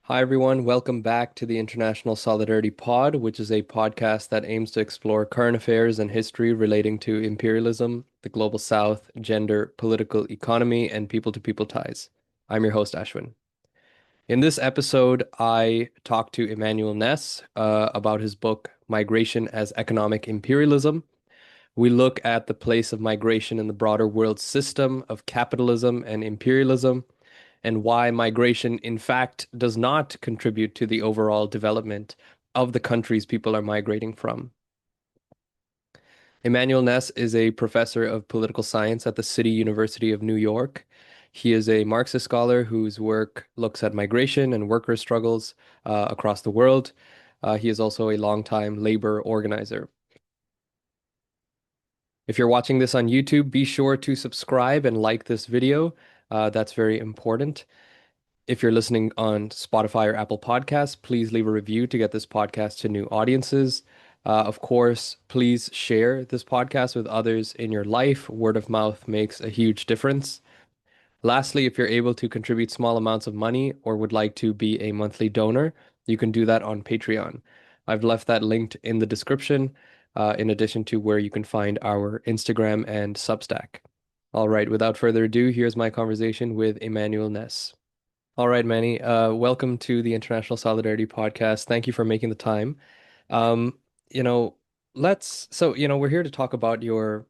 Hi, everyone. Welcome back to the International Solidarity Pod, which is a podcast that aims to explore current affairs and history relating to imperialism, the global south, gender, political economy, and people to people ties. I'm your host, Ashwin. In this episode, I talked to Immanuel Ness about his book, Migration as Economic Imperialism. We look at the place of migration in the broader world system of capitalism and imperialism and why migration, in fact, does not contribute to the overall development of the countries people are migrating from. Immanuel Ness is a professor of political science at the City University of New York. He is a Marxist scholar whose work looks at migration and worker struggles across the world. He is also a longtime labor organizer. If you're watching this on YouTube, be sure to subscribe and like this video. That's very important. If you're listening on Spotify or Apple Podcasts, please leave a review to get this podcast to new audiences. Of course, please share this podcast with others in your life. Word of mouth makes a huge difference. Lastly, if you're able to contribute small amounts of money or would like to be a monthly donor, you can do that on Patreon. I've left that linked in the description, in addition to where you can find our Instagram and Substack. All right, without further ado, here's my conversation with Immanuel Ness. All right, Manny. Welcome to the International Solidarity Podcast. Thank you for making the time. Um, you know, we're here to talk about your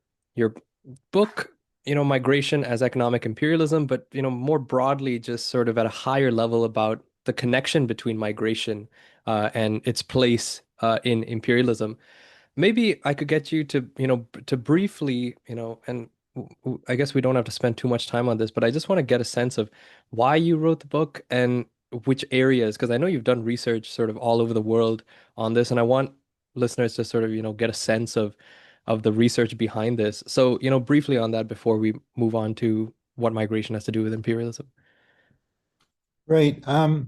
book, Migration as Economic Imperialism, but more broadly, just sort of at a higher level about the connection between migration and its place in imperialism. Maybe I could get you to, to briefly, and I guess we don't have to spend too much time on this, but I just want to get a sense of why you wrote the book and which areas, because I know you've done research sort of all over the world on this, and I want listeners to sort of, get a sense of the research behind this. So, briefly on that before we move on to what migration has to do with imperialism. Right. The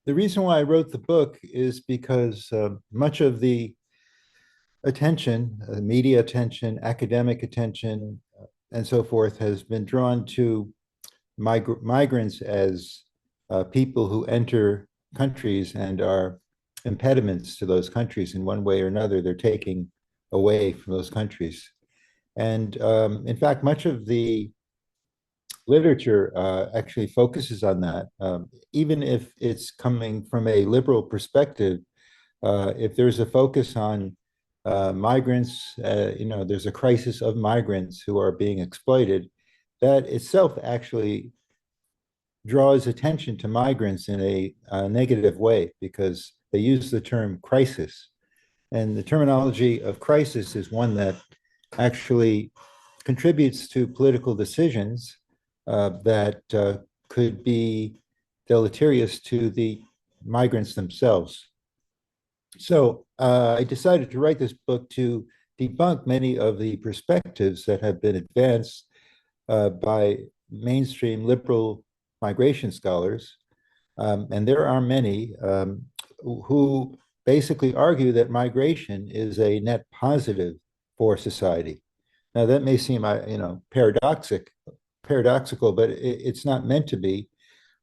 reason why I wrote the book is because much of the attention, media attention, academic attention, and so forth, has been drawn to migrants as people who enter countries and are impediments to those countries in one way or another. They're taking away from those countries. And in fact, much of the literature actually focuses on that. Even if it's coming from a liberal perspective, if there's a focus on migrants, there's a crisis of migrants who are being exploited, that itself actually draws attention to migrants in a negative way because they use the term crisis. And the terminology of crisis is one that actually contributes to political decisions that could be deleterious to the migrants themselves. So I decided to write this book to debunk many of the perspectives that have been advanced by mainstream liberal migration scholars. And there are many who basically argue that migration is a net positive for society. Now that may seem, paradoxical, but it's not meant to be.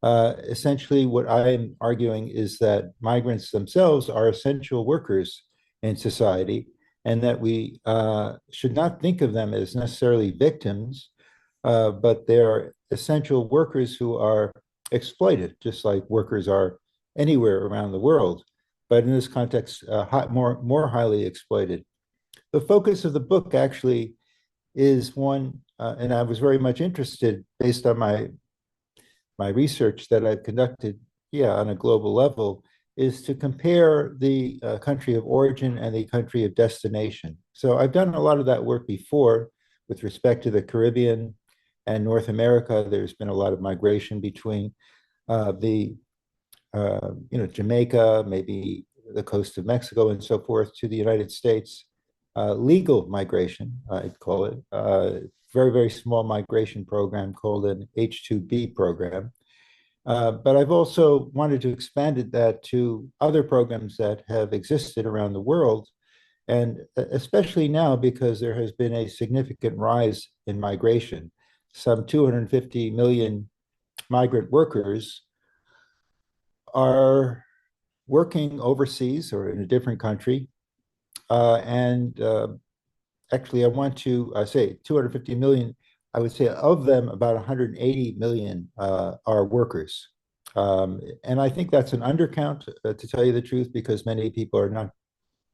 Essentially, what I'm arguing is that migrants themselves are essential workers in society, and that we should not think of them as necessarily victims, but they're essential workers who are exploited, just like workers are anywhere around the world. But in this context, more highly exploited. The focus of the book actually is one, and I was very much interested based on my research that I've conducted, on a global level, is to compare the country of origin and the country of destination. So I've done a lot of that work before with respect to the Caribbean and North America. There's been a lot of migration between Jamaica, maybe the coast of Mexico and so forth to the United States. Legal migration, I'd call it, very, very small migration program called an H-2B program. But I've also wanted to expand that to other programs that have existed around the world, and especially now because there has been a significant rise in migration. Some 250 million migrant workers are working overseas or in a different country. And actually, I want to say 250 million. I would say of them, about 180 million are workers. And I think that's an undercount, to tell you the truth, because many people are not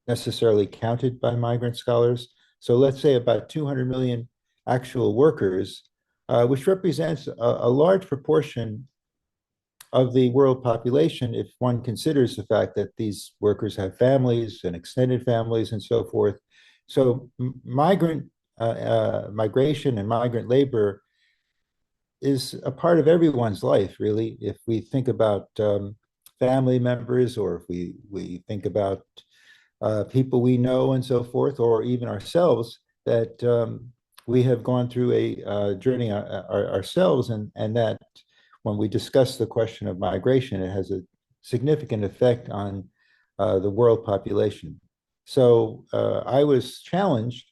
necessarily counted by migrant scholars. So let's say about 200 million actual workers, which represents a large proportion of the world population if one considers the fact that these workers have families and extended families and so forth. So migration and migrant labor is a part of everyone's life, really. If we think about family members, or if we think about people we know and so forth, or even ourselves, that we have gone through a journey ourselves, and that when we discuss the question of migration, it has a significant effect on the world population. So I was challenged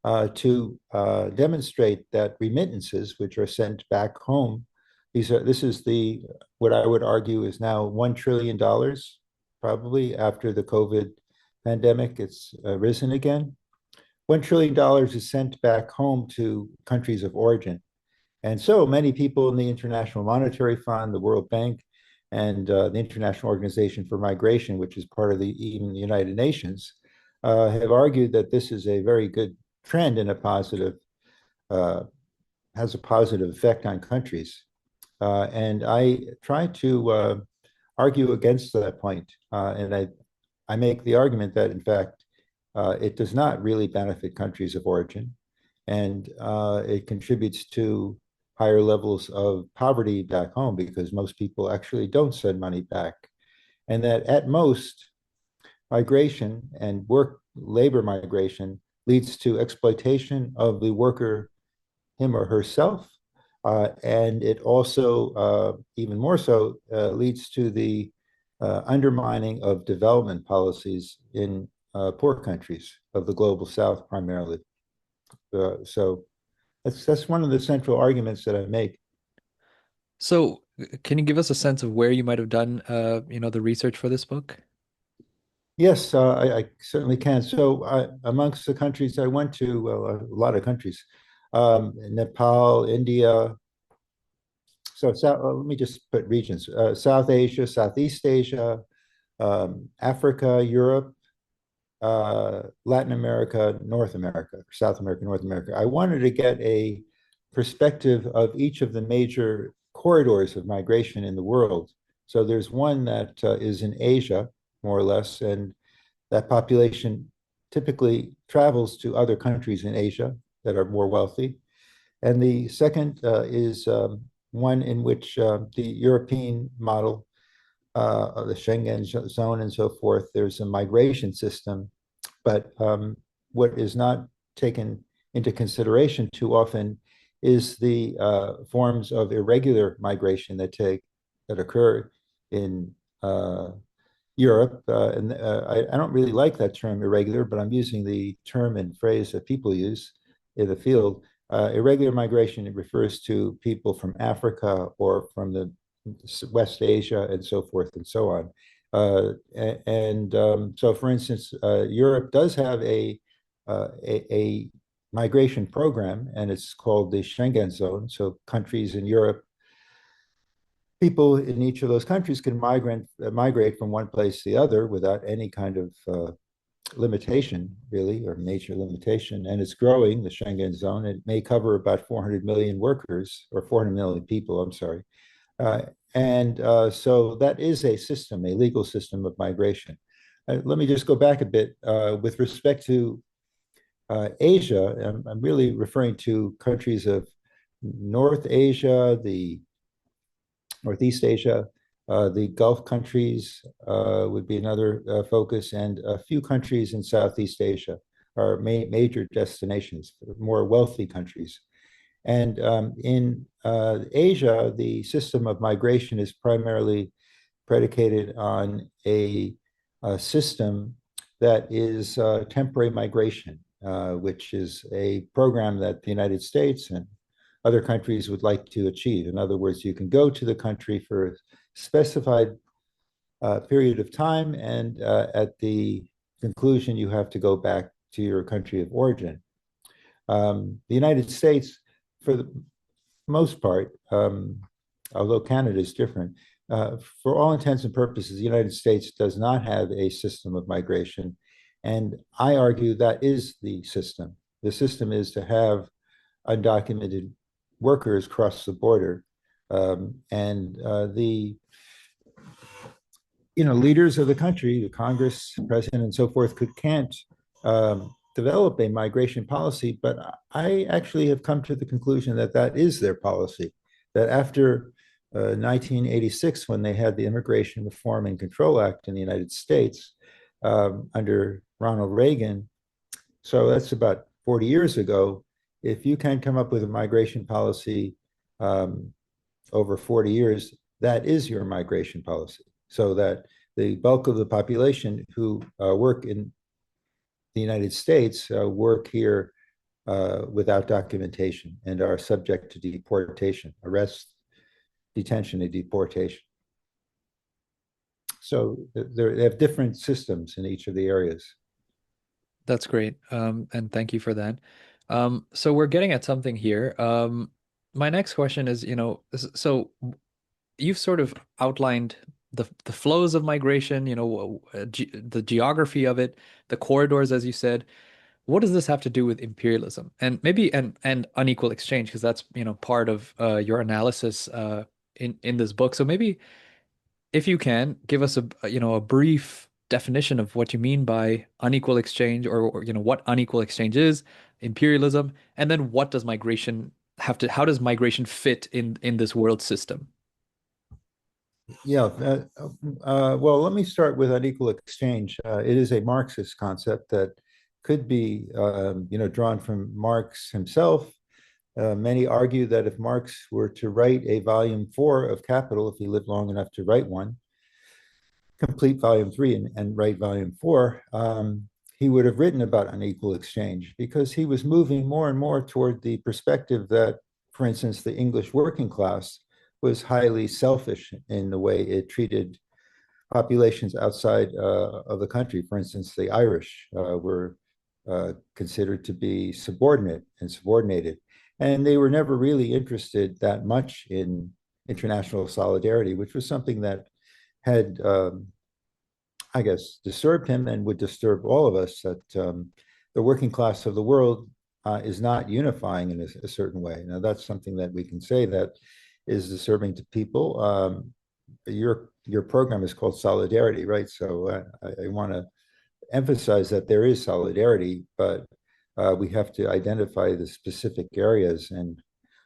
to demonstrate that remittances, which are sent back home, this is the what I would argue is now $1 trillion, probably after the COVID pandemic, it's risen again. $1 trillion is sent back home to countries of origin. And so many people in the International Monetary Fund, the World Bank, and the International Organization for Migration, which is part of even the United Nations, have argued that this is a very good trend and uh, has a positive effect on countries. And I try to argue against that point. And I make the argument that, in fact, it does not really benefit countries of origin, and it contributes to higher levels of poverty back home because most people actually don't send money back. And that at most, migration and labor migration leads to exploitation of the worker, him or herself. And it also, even more so, leads to the undermining of development policies in poor countries of the global south primarily. So that's one of the central arguments that I make. So, can you give us a sense of where you might have done, the research for this book? Yes, I certainly can. So amongst the countries I went to, well, a lot of countries, Nepal, India. So let me just put regions: South Asia, Southeast Asia, Africa, Europe, Latin America, North America, South America, North America. I wanted to get a perspective of each of the major corridors of migration in the world. So there's one that is in Asia, more or less, and that population typically travels to other countries in Asia that are more wealthy. And the second is one in which the European model, the Schengen zone and so forth, there's a migration system. But what is not taken into consideration too often is the forms of irregular migration that occur in Europe. And I don't really like that term irregular, but I'm using the term and phrase that people use in the field. Irregular migration, it refers to people from Africa or from the West Asia and so forth and so on. So, for instance, Europe does have a migration program, and it's called the Schengen zone. So countries in Europe, people in each of those countries can migrate from one place to the other without any kind of limitation, really, or major limitation. And it's growing, the Schengen zone. It may cover about 400 million workers, or 400 million people, I'm sorry. So that is a system, a legal system of migration. Let me just go back a bit. With respect to Asia, I'm really referring to countries of North Asia, the Northeast Asia, the Gulf countries would be another focus, and a few countries in Southeast Asia are major destinations, more wealthy countries. And in Asia, the system of migration is primarily predicated on a system that is temporary migration, which is a program that the United States and other countries would like to achieve. In other words, you can go to the country for a specified period of time, and at the conclusion, you have to go back to your country of origin. The United States, for the most part, although Canada is different, for all intents and purposes, the United States does not have a system of migration. And I argue that is the system. The system is to have undocumented workers cross the border. And the leaders of the country, the Congress, president, and so forth, can't develop a migration policy. But I actually have come to the conclusion that that is their policy. That after 1986, when they had the Immigration Reform and Control Act in the United States under Ronald Reagan, so that's about 40 years ago. If you can come up with a migration policy over 40 years, that is your migration policy. So that the bulk of the population who work in the United States work here without documentation and are subject to deportation, arrest, detention, and deportation. So they have different systems in each of the areas. That's great. And thank you for that. So we're getting at something here. My next question is, so you've sort of outlined the flows of migration, the geography of it, the corridors, as you said. What does this have to do with imperialism and maybe and unequal exchange? Because that's, part of your analysis in this book. So maybe if you can give us a brief definition of what you mean by unequal exchange, or what unequal exchange is, imperialism, and then what does migration how does migration fit in this world system? Yeah. Well, let me start with unequal exchange. It is a Marxist concept that could be, drawn from Marx himself. Many argue that if Marx were to write a volume 4 of Capital, if he lived long enough to write one, complete volume 3 and write volume 4, he would have written about unequal exchange because he was moving more and more toward the perspective that, for instance, the English working class was highly selfish in the way it treated populations outside of the country. For instance, the Irish were considered to be subordinate and subordinated. And they were never really interested that much in international solidarity, which was something that had, I guess, disturbed him and would disturb all of us, that the working class of the world is not unifying in a certain way. Now, that's something that we can say that is disturbing to people. Your program is called Solidarity, right? So I want to emphasize that there is solidarity, but we have to identify the specific areas and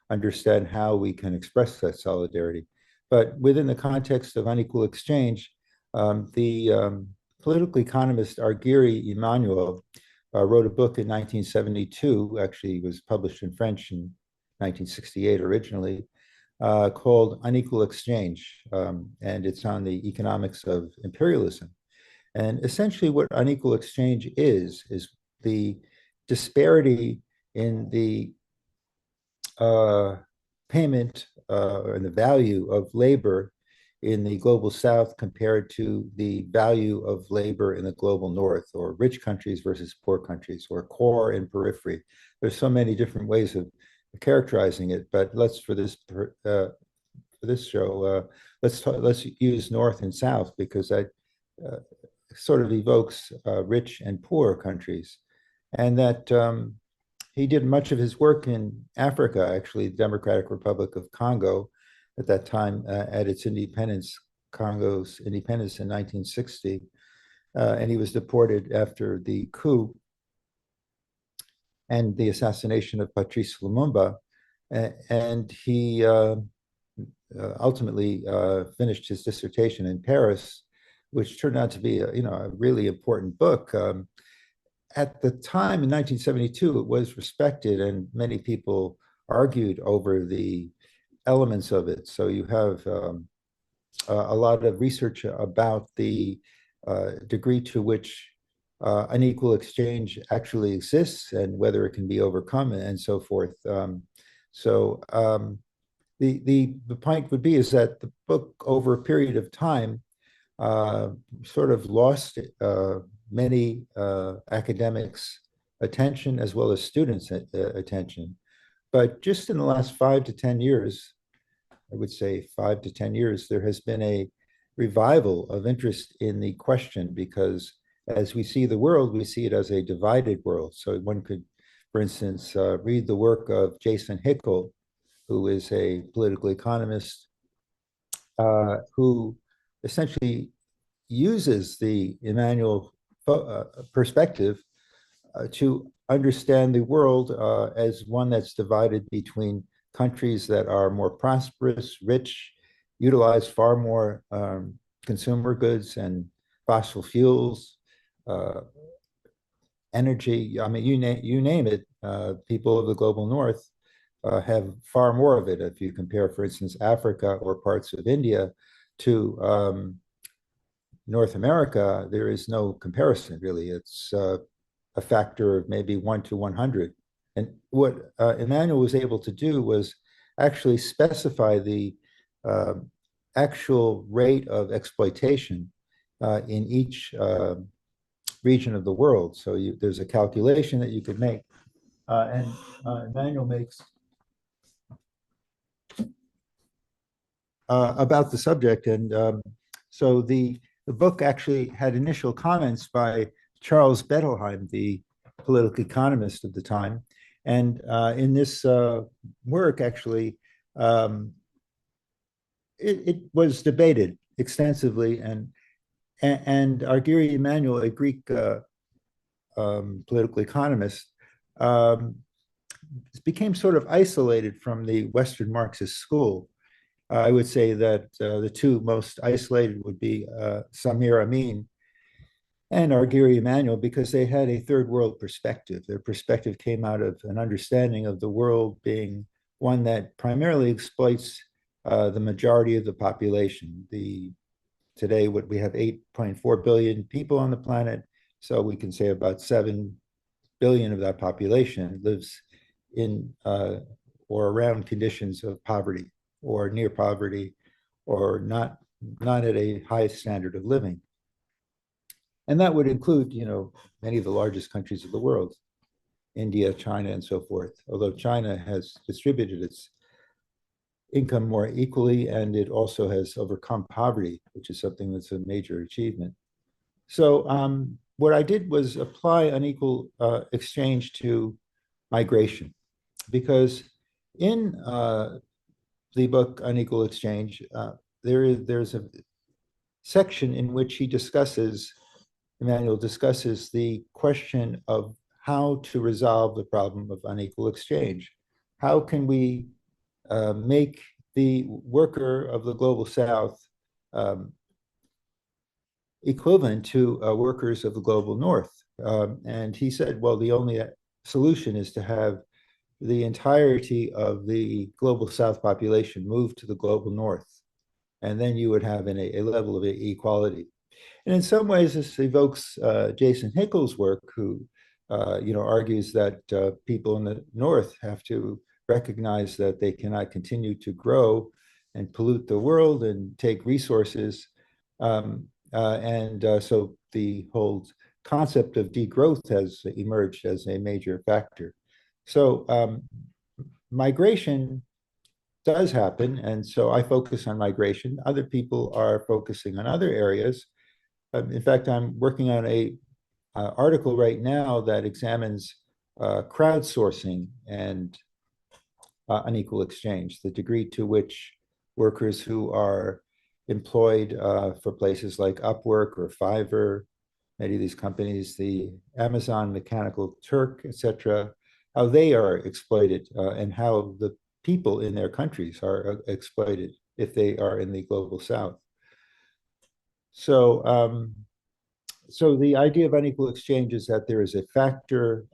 understand how we can express that solidarity. But within the context of unequal exchange, the political economist Arguri Immanuel wrote a book in 1972, actually it was published in French in 1968 originally, called Unequal Exchange, and it's on the economics of imperialism. And essentially what unequal exchange is the disparity in the payment and the value of labor in the global south compared to the value of labor in the global north, or rich countries versus poor countries, or core and periphery. There's so many different ways of characterizing it, but for this show, let's use north and south, because that sort of evokes rich and poor countries. And that he did much of his work in Africa, actually, the Democratic Republic of Congo, at that time, at its independence, Congo's independence in 1960. And he was deported after the coup and the assassination of Patrice Lumumba. And he ultimately finished his dissertation in Paris, which turned out to be a really important book. At the time in 1972, it was respected, and many people argued over the elements of it. So you have a lot of research about the degree to which unequal exchange actually exists and whether it can be overcome and so forth. The point would be is that the book, over a period of time, uh, sort of lost many academics' attention as well as students' attention. But just in the last 5 to 10 years, I would say 5 to 10 years, there has been a revival of interest in the question because as we see the world, we see it as a divided world. So one could, for instance, read the work of Jason Hickel, who is a political economist who essentially uses the Immanuel perspective to understand the world as one that's divided between countries that are more prosperous, rich, utilize far more consumer goods and fossil fuels, uh, energy. I mean, you name it. People of the global north have far more of it. If you compare, for instance, Africa or parts of India to North America, there is no comparison really. It's a factor of maybe 1 to 100. And what Immanuel was able to do was actually specify the uh, actual rate of exploitation in each region of the world. So there's a calculation that you could make. And Immanuel makes about the subject. And so the book actually had initial comments by Charles Bettelheim, the political economist of the time. And in this work, actually, it was debated extensively. And Argyri Emanuel, a Greek political economist, became sort of isolated from the Western Marxist school. I would say that the two most isolated would be Samir Amin and Argyri Emanuel because they had a third world perspective. Their perspective came out of an understanding of the world being one that primarily exploits the majority of the population. Today, what we have 8.4 billion people on the planet, so we can say about 7 billion of that population lives in or around conditions of poverty or near poverty or not at a high standard of living. And that would include, many of the largest countries of the world, India, China, and so forth. Although China has distributed its income more equally, and it also has overcome poverty, which is something that's a major achievement. So what I did was apply unequal exchange to migration, because in the book Unequal Exchange, there's a section in which Immanuel discusses the question of how to resolve the problem of unequal exchange. How can we make the worker of the global South equivalent to workers of the global North? And he said, well, the only solution is to have the entirety of the global South population move to the global North. And then you would have a level of equality. And in some ways, this evokes Jason Hickel's work, who argues that people in the North have to recognize that they cannot continue to grow and pollute the world and take resources. So the whole concept of degrowth has emerged as a major factor. So migration does happen, and so I focus on migration. Other people are focusing on other areas. In fact, I'm working on a article right now that examines crowdsourcing and unequal exchange, the degree to which workers who are employed for places like Upwork or Fiverr, many of these companies, the Amazon, Mechanical Turk, etc., how they are exploited and how the people in their countries are exploited if they are in the global South. So, so the idea of unequal exchange is that there is a factor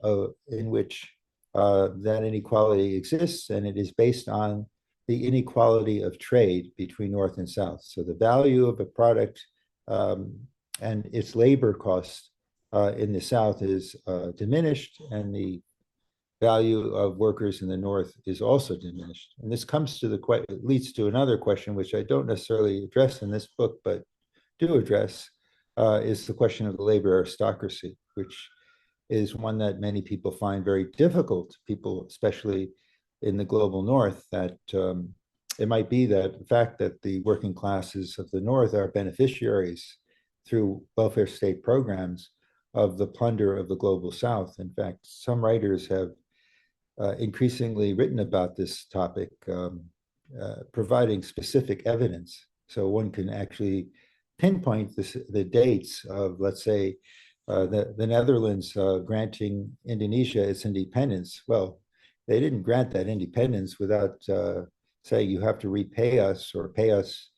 in which that inequality exists, and it is based on the inequality of trade between North and South. So the value of a product and its labor cost in the South is diminished, and the value of workers in the North is also diminished. And this comes to leads to another question, which I don't necessarily address in this book, but do address is the question of the labor aristocracy, which is one that many people find very difficult, people, especially in the global north, that it might be that the fact that the working classes of the north are beneficiaries through welfare state programs of the plunder of the global south. In fact, some writers have increasingly written about this topic, providing specific evidence. So one can actually pinpoint the dates of, let's say, the Netherlands granting Indonesia its independence. Well, they didn't grant that independence without saying you have to repay us or pay us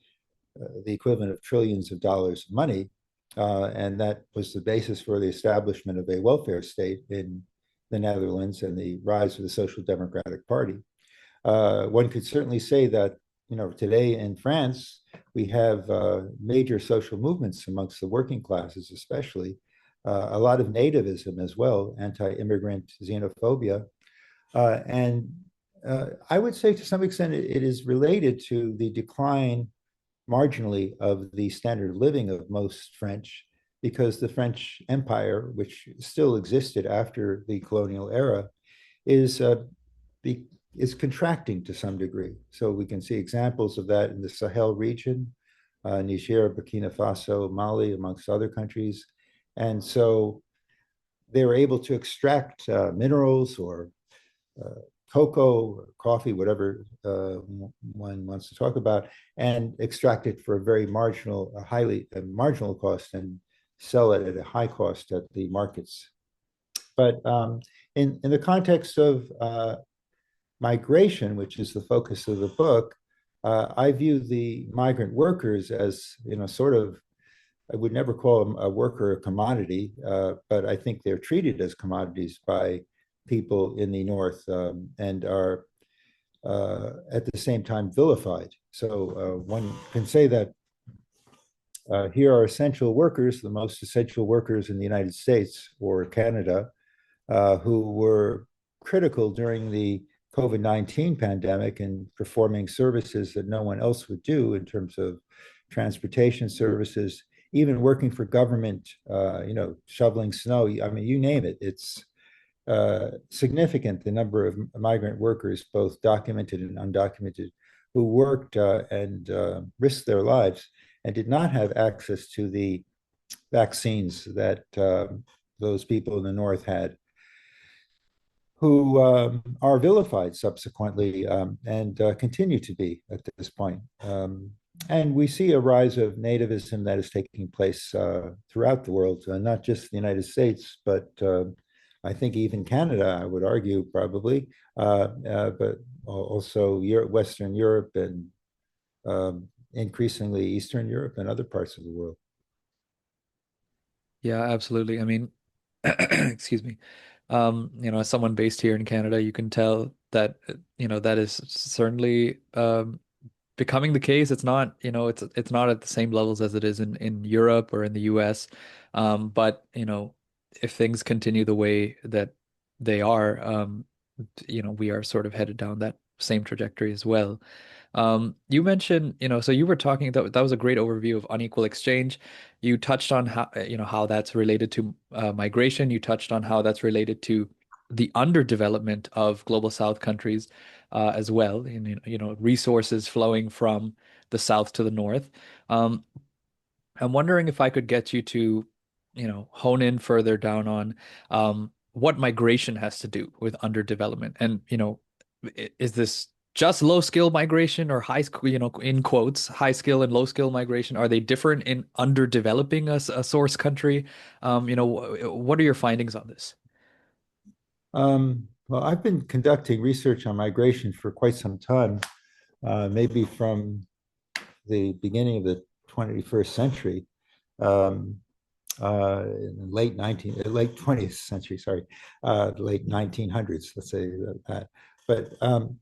the equivalent of trillions of dollars of money. And that was the basis for the establishment of a welfare state in the Netherlands and the rise of the Social Democratic Party. One could certainly say that, today in France, we have major social movements amongst the working classes, especially a lot of nativism as well, anti-immigrant xenophobia. And I would say to some extent it is related to the decline marginally of the standard of living of most French, because the French Empire, which still existed after the colonial era, is is contracting to some degree. So we can see examples of that in the Sahel region, Niger, Burkina Faso, Mali, amongst other countries. And so they were able to extract minerals or uh, cocoa, or coffee, whatever one wants to talk about, and extract it for a very marginal, a marginal cost, and sell it at a high cost at the markets. But in the context of migration, which is the focus of the book, I view the migrant workers as, sort of, I would never call them a worker a commodity, but I think they're treated as commodities by people in the North, and are at the same time vilified. So one can say that here are essential workers, the most essential workers in the United States or Canada, who were critical during the COVID-19 pandemic and performing services that no one else would do in terms of transportation services, even working for government, shoveling snow. I mean, you name it. It's significant, the number of migrant workers, both documented and undocumented, who worked and risked their lives and did not have access to the vaccines that those people in the North had, who are vilified subsequently, and continue to be at this point. And we see a rise of nativism that is taking place throughout the world, not just the United States, but I think even Canada, I would argue, probably, but also Europe, Western Europe, and increasingly Eastern Europe and other parts of the world. Yeah, absolutely. I mean, excuse me. As someone based here in Canada, you can tell that, that is certainly becoming the case. It's not, it's not at the same levels as it is in Europe or in the US. But, if things continue the way that they are, we are sort of headed down that same trajectory as well. You mentioned, so you were talking that was a great overview of unequal exchange. You touched on how, how that's related to migration. You touched on how that's related to the underdevelopment of global South countries as well, and resources flowing from the South to the North. Um, I'm wondering if I could get you to, hone in further down on what migration has to do with underdevelopment. And, is this just low skill migration or high, in quotes, high skill and low skill migration? Are they different in underdeveloping a source country? What are your findings on this? Well, I've been conducting research on migration for quite some time, maybe from the beginning of the 21st century, um, in late 20th century, sorry, late 1900s, let's say that. But one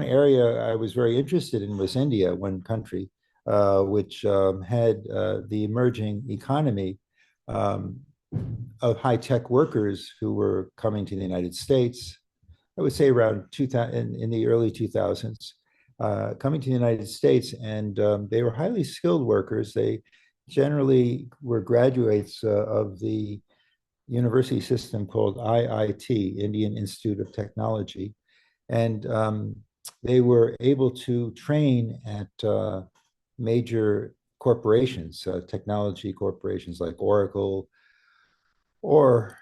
area I was very interested in was India, one country, which had the emerging economy um, of high-tech workers who were coming to the United States. I would say around 2000, in the early 2000s. coming to the United States, and they were highly skilled workers. They generally were graduates of the university system called IIT, Indian Institute of Technology, and they were able to train at major corporations, technology corporations like Oracle or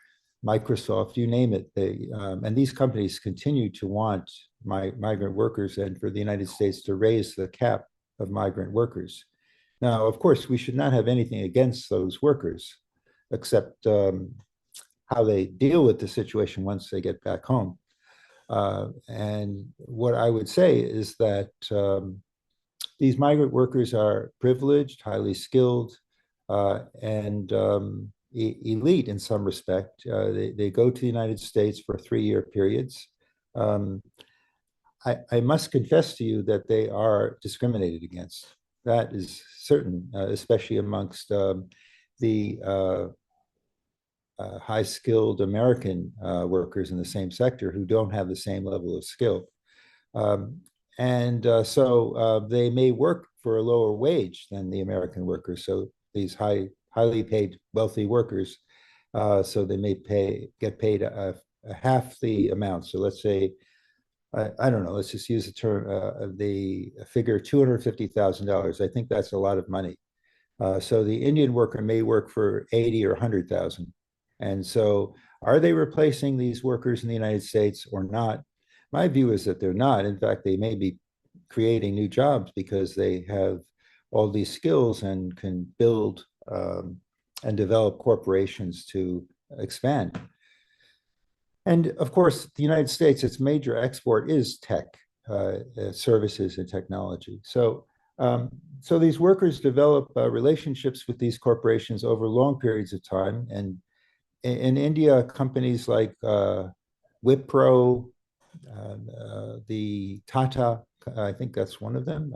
Microsoft, you name it. And these companies continue to want migrant workers, and for the United States to raise the cap of migrant workers. Now, of course, we should not have anything against those workers, except how they deal with the situation once they get back home. And what I would say is that these migrant workers are privileged, highly skilled, and elite in some respect. They go to the United States for 3-year periods. Um, I must confess to you that they are discriminated against. That is certain, especially amongst the high skilled American workers in the same sector who don't have the same level of skill. Um, and so they may work for a lower wage than the American workers. So these highly paid, wealthy workers, so they may get paid a half the amount. So let's say, I don't know, let's just use the term, the figure $250,000. I think that's a lot of money. So the Indian worker may work for 80 or 100,000. And so are they replacing these workers in the United States or not? My view is that they're not. In fact, they may be creating new jobs because they have all these skills and can build and develop corporations to expand. And of course, the United States, its major export is tech, services and technology. So these workers develop relationships with these corporations over long periods of time. And in India, companies like Wipro, the Tata, I think that's one of them,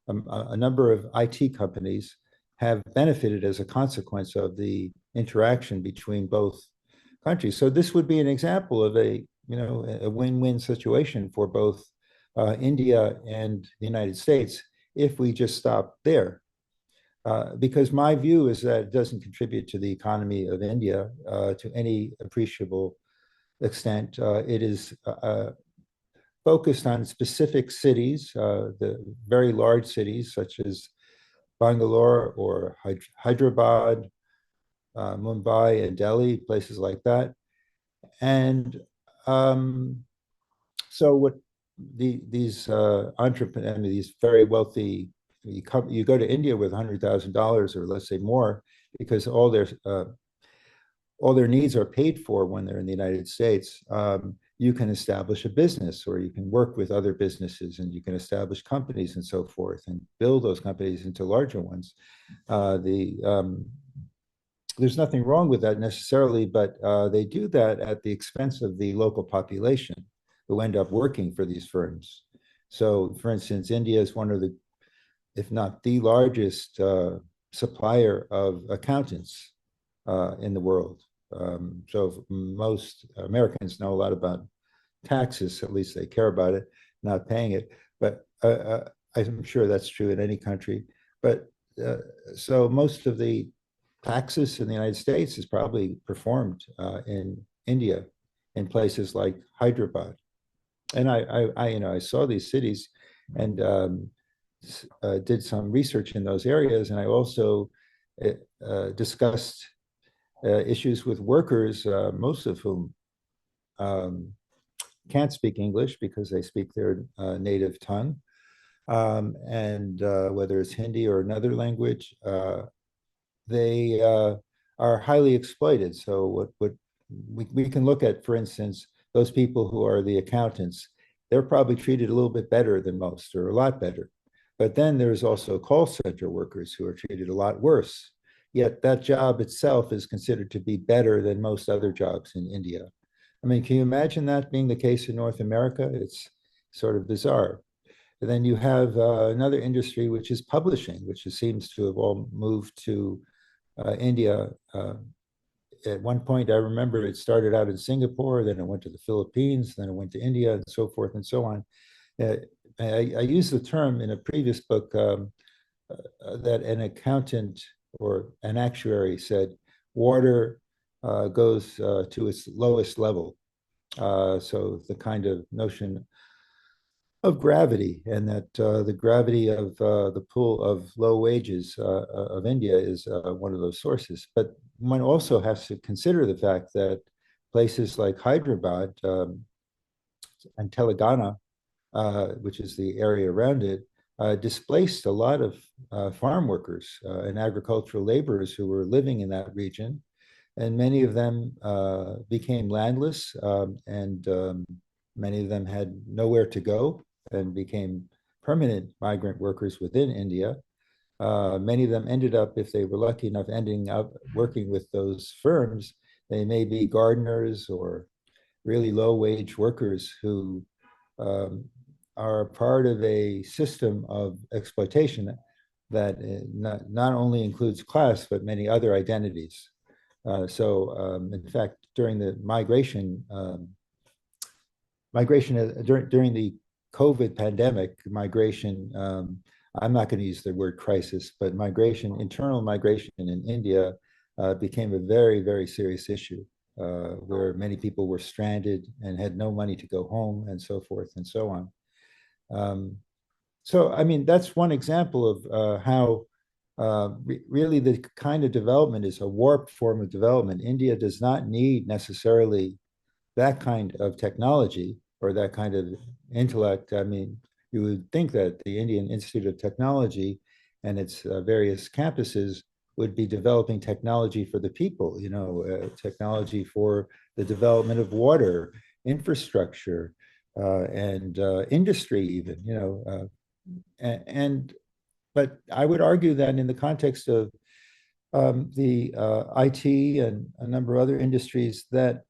a number of IT companies have benefited as a consequence of the interaction between both countries. So this would be an example of a win-win situation for both India and the United States if we just stop there. Because my view is that it doesn't contribute to the economy of India to any appreciable extent. It is focused on specific cities, the very large cities such as Bangalore or Hyderabad, Mumbai and Delhi, places like that. And so what these entrepreneurs, these very wealthy, you go to India with $100,000 or let's say more, because all their needs are paid for when they're in the United States. You can establish a business, or you can work with other businesses, and you can establish companies and so forth, and build those companies into larger ones. There's nothing wrong with that necessarily, but they do that at the expense of the local population who end up working for these firms. So, for instance, India is one of the, if not the largest supplier of accountants in the world. So most Americans know a lot about taxes, at least they care about it, not paying it. But I'm sure that's true in any country. But so most of the taxes in the United States is probably performed in India, in places like Hyderabad. And I saw these cities and did some research in those areas, and I also discussed issues with workers, most of whom can't speak English because they speak their native tongue, and whether it's Hindi or another language, they are highly exploited. So what we can look at, for instance, those people who are the accountants, they're probably treated a little bit better than most, or a lot better. But then there's also call center workers who are treated a lot worse. Yet that job itself is considered to be better than most other jobs in India. I mean, can you imagine that being the case in North America? It's sort of bizarre. And then you have another industry, which is publishing, which seems to have all moved to India. At one point, I remember it started out in Singapore, then it went to the Philippines, then it went to India, and so forth and so on. I used the term in a previous book that an accountant or an actuary said water goes to its lowest level. So the kind of notion of gravity, and that the gravity of the pool of low wages of India is one of those sources. But one also has to consider the fact that places like Hyderabad and Telangana, which is the area around it, displaced a lot of farm workers and agricultural laborers who were living in that region. And many of them became landless, and many of them had nowhere to go and became permanent migrant workers within India. Many of them ended up, if they were lucky enough, ending up working with those firms. They may be gardeners or really low wage workers who um, are part of a system of exploitation that not only includes class, but many other identities. In fact, during the migration during the COVID pandemic, migration, I'm not going to use the word crisis, but migration, internal migration in India became a very, very serious issue where many people were stranded and had no money to go home and so forth and so on. Um, I mean, that's one example of how really the kind of development is a warped form of development. India does not need necessarily that kind of technology or that kind of intellect. I mean, you would think that the Indian Institute of Technology and its various campuses would be developing technology for the people, technology for the development of water, infrastructure, and industry even, and but I would argue that in the context of the IT and a number of other industries, that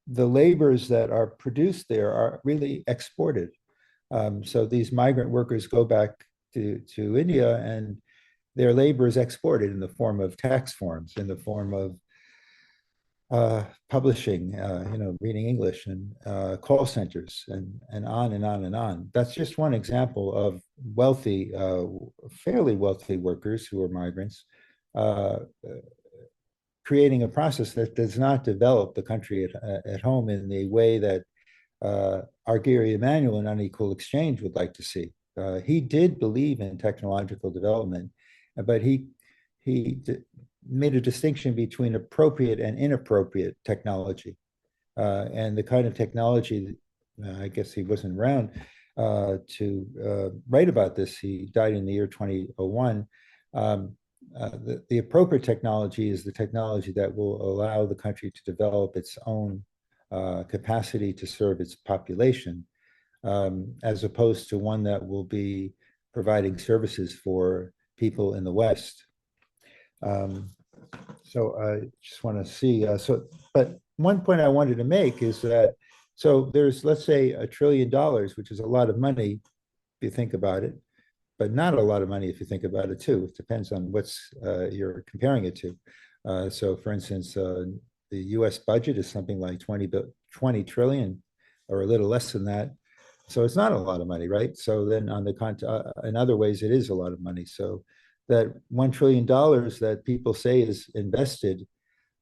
the labors that are produced there are really exported. So these migrant workers go back to India, and their labor is exported in the form of tax forms, in the form of publishing, reading English, and call centers, and on and on and on. That's just one example of wealthy, fairly wealthy workers who are migrants, uh, creating a process that does not develop the country at home in the way that our Gary Immanuel in Unequal Exchange would like to see. He did believe in technological development, but he made a distinction between appropriate and inappropriate technology. And the kind of technology, I guess he wasn't around to write about this. He died in the year 2001. The appropriate technology is the technology that will allow the country to develop its own capacity to serve its population, as opposed to one that will be providing services for people in the West. Um, I just want to see. But one point I wanted to make is that there's, let's say, $1 trillion, which is a lot of money if you think about it, but not a lot of money if you think about it too. It depends on what's you're comparing it to. For instance, the U.S. budget is something like 20 trillion, or a little less than that. So it's not a lot of money, right? So then in other ways, it is a lot of money. So that $1 trillion that people say is invested,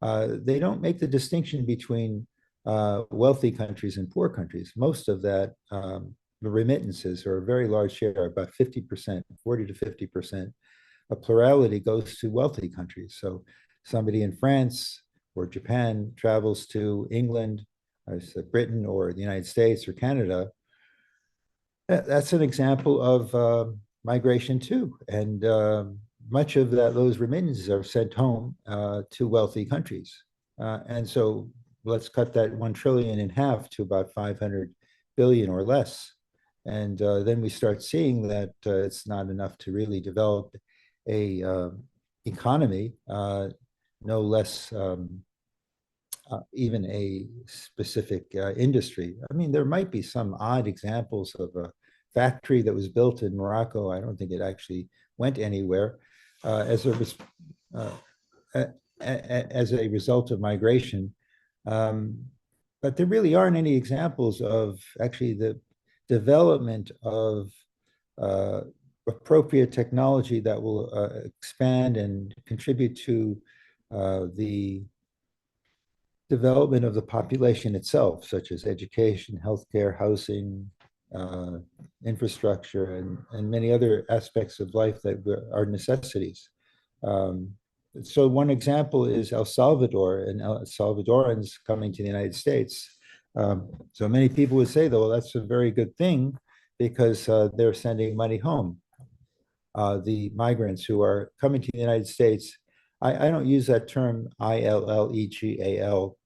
they don't make the distinction between wealthy countries and poor countries. Most of that, the remittances are a very large share, about 50%, 40 to 50%. A plurality goes to wealthy countries. So somebody in France or Japan travels to England, Britain, or the United States or Canada. That's an example of migration too. And much of those remittances are sent home to wealthy countries. And so let's cut that 1 trillion in half to about 500 billion or less. And then we start seeing that it's not enough to really develop a economy, no less even a specific industry. I mean, there might be some odd examples of a factory that was built in Morocco. I don't think it actually went anywhere as uh, as a result of migration. Um, but there really aren't any examples of actually the development of uh, appropriate technology that will expand and contribute to the development of the population itself, such as education, healthcare, housing, uh, infrastructure, and many other aspects of life that are necessities. Um, so one example is El Salvador and El Salvadorans coming to the United States. So many people would say, though, well, that's a very good thing because they're sending money home. The migrants who are coming to the United States, I don't use that term illegal,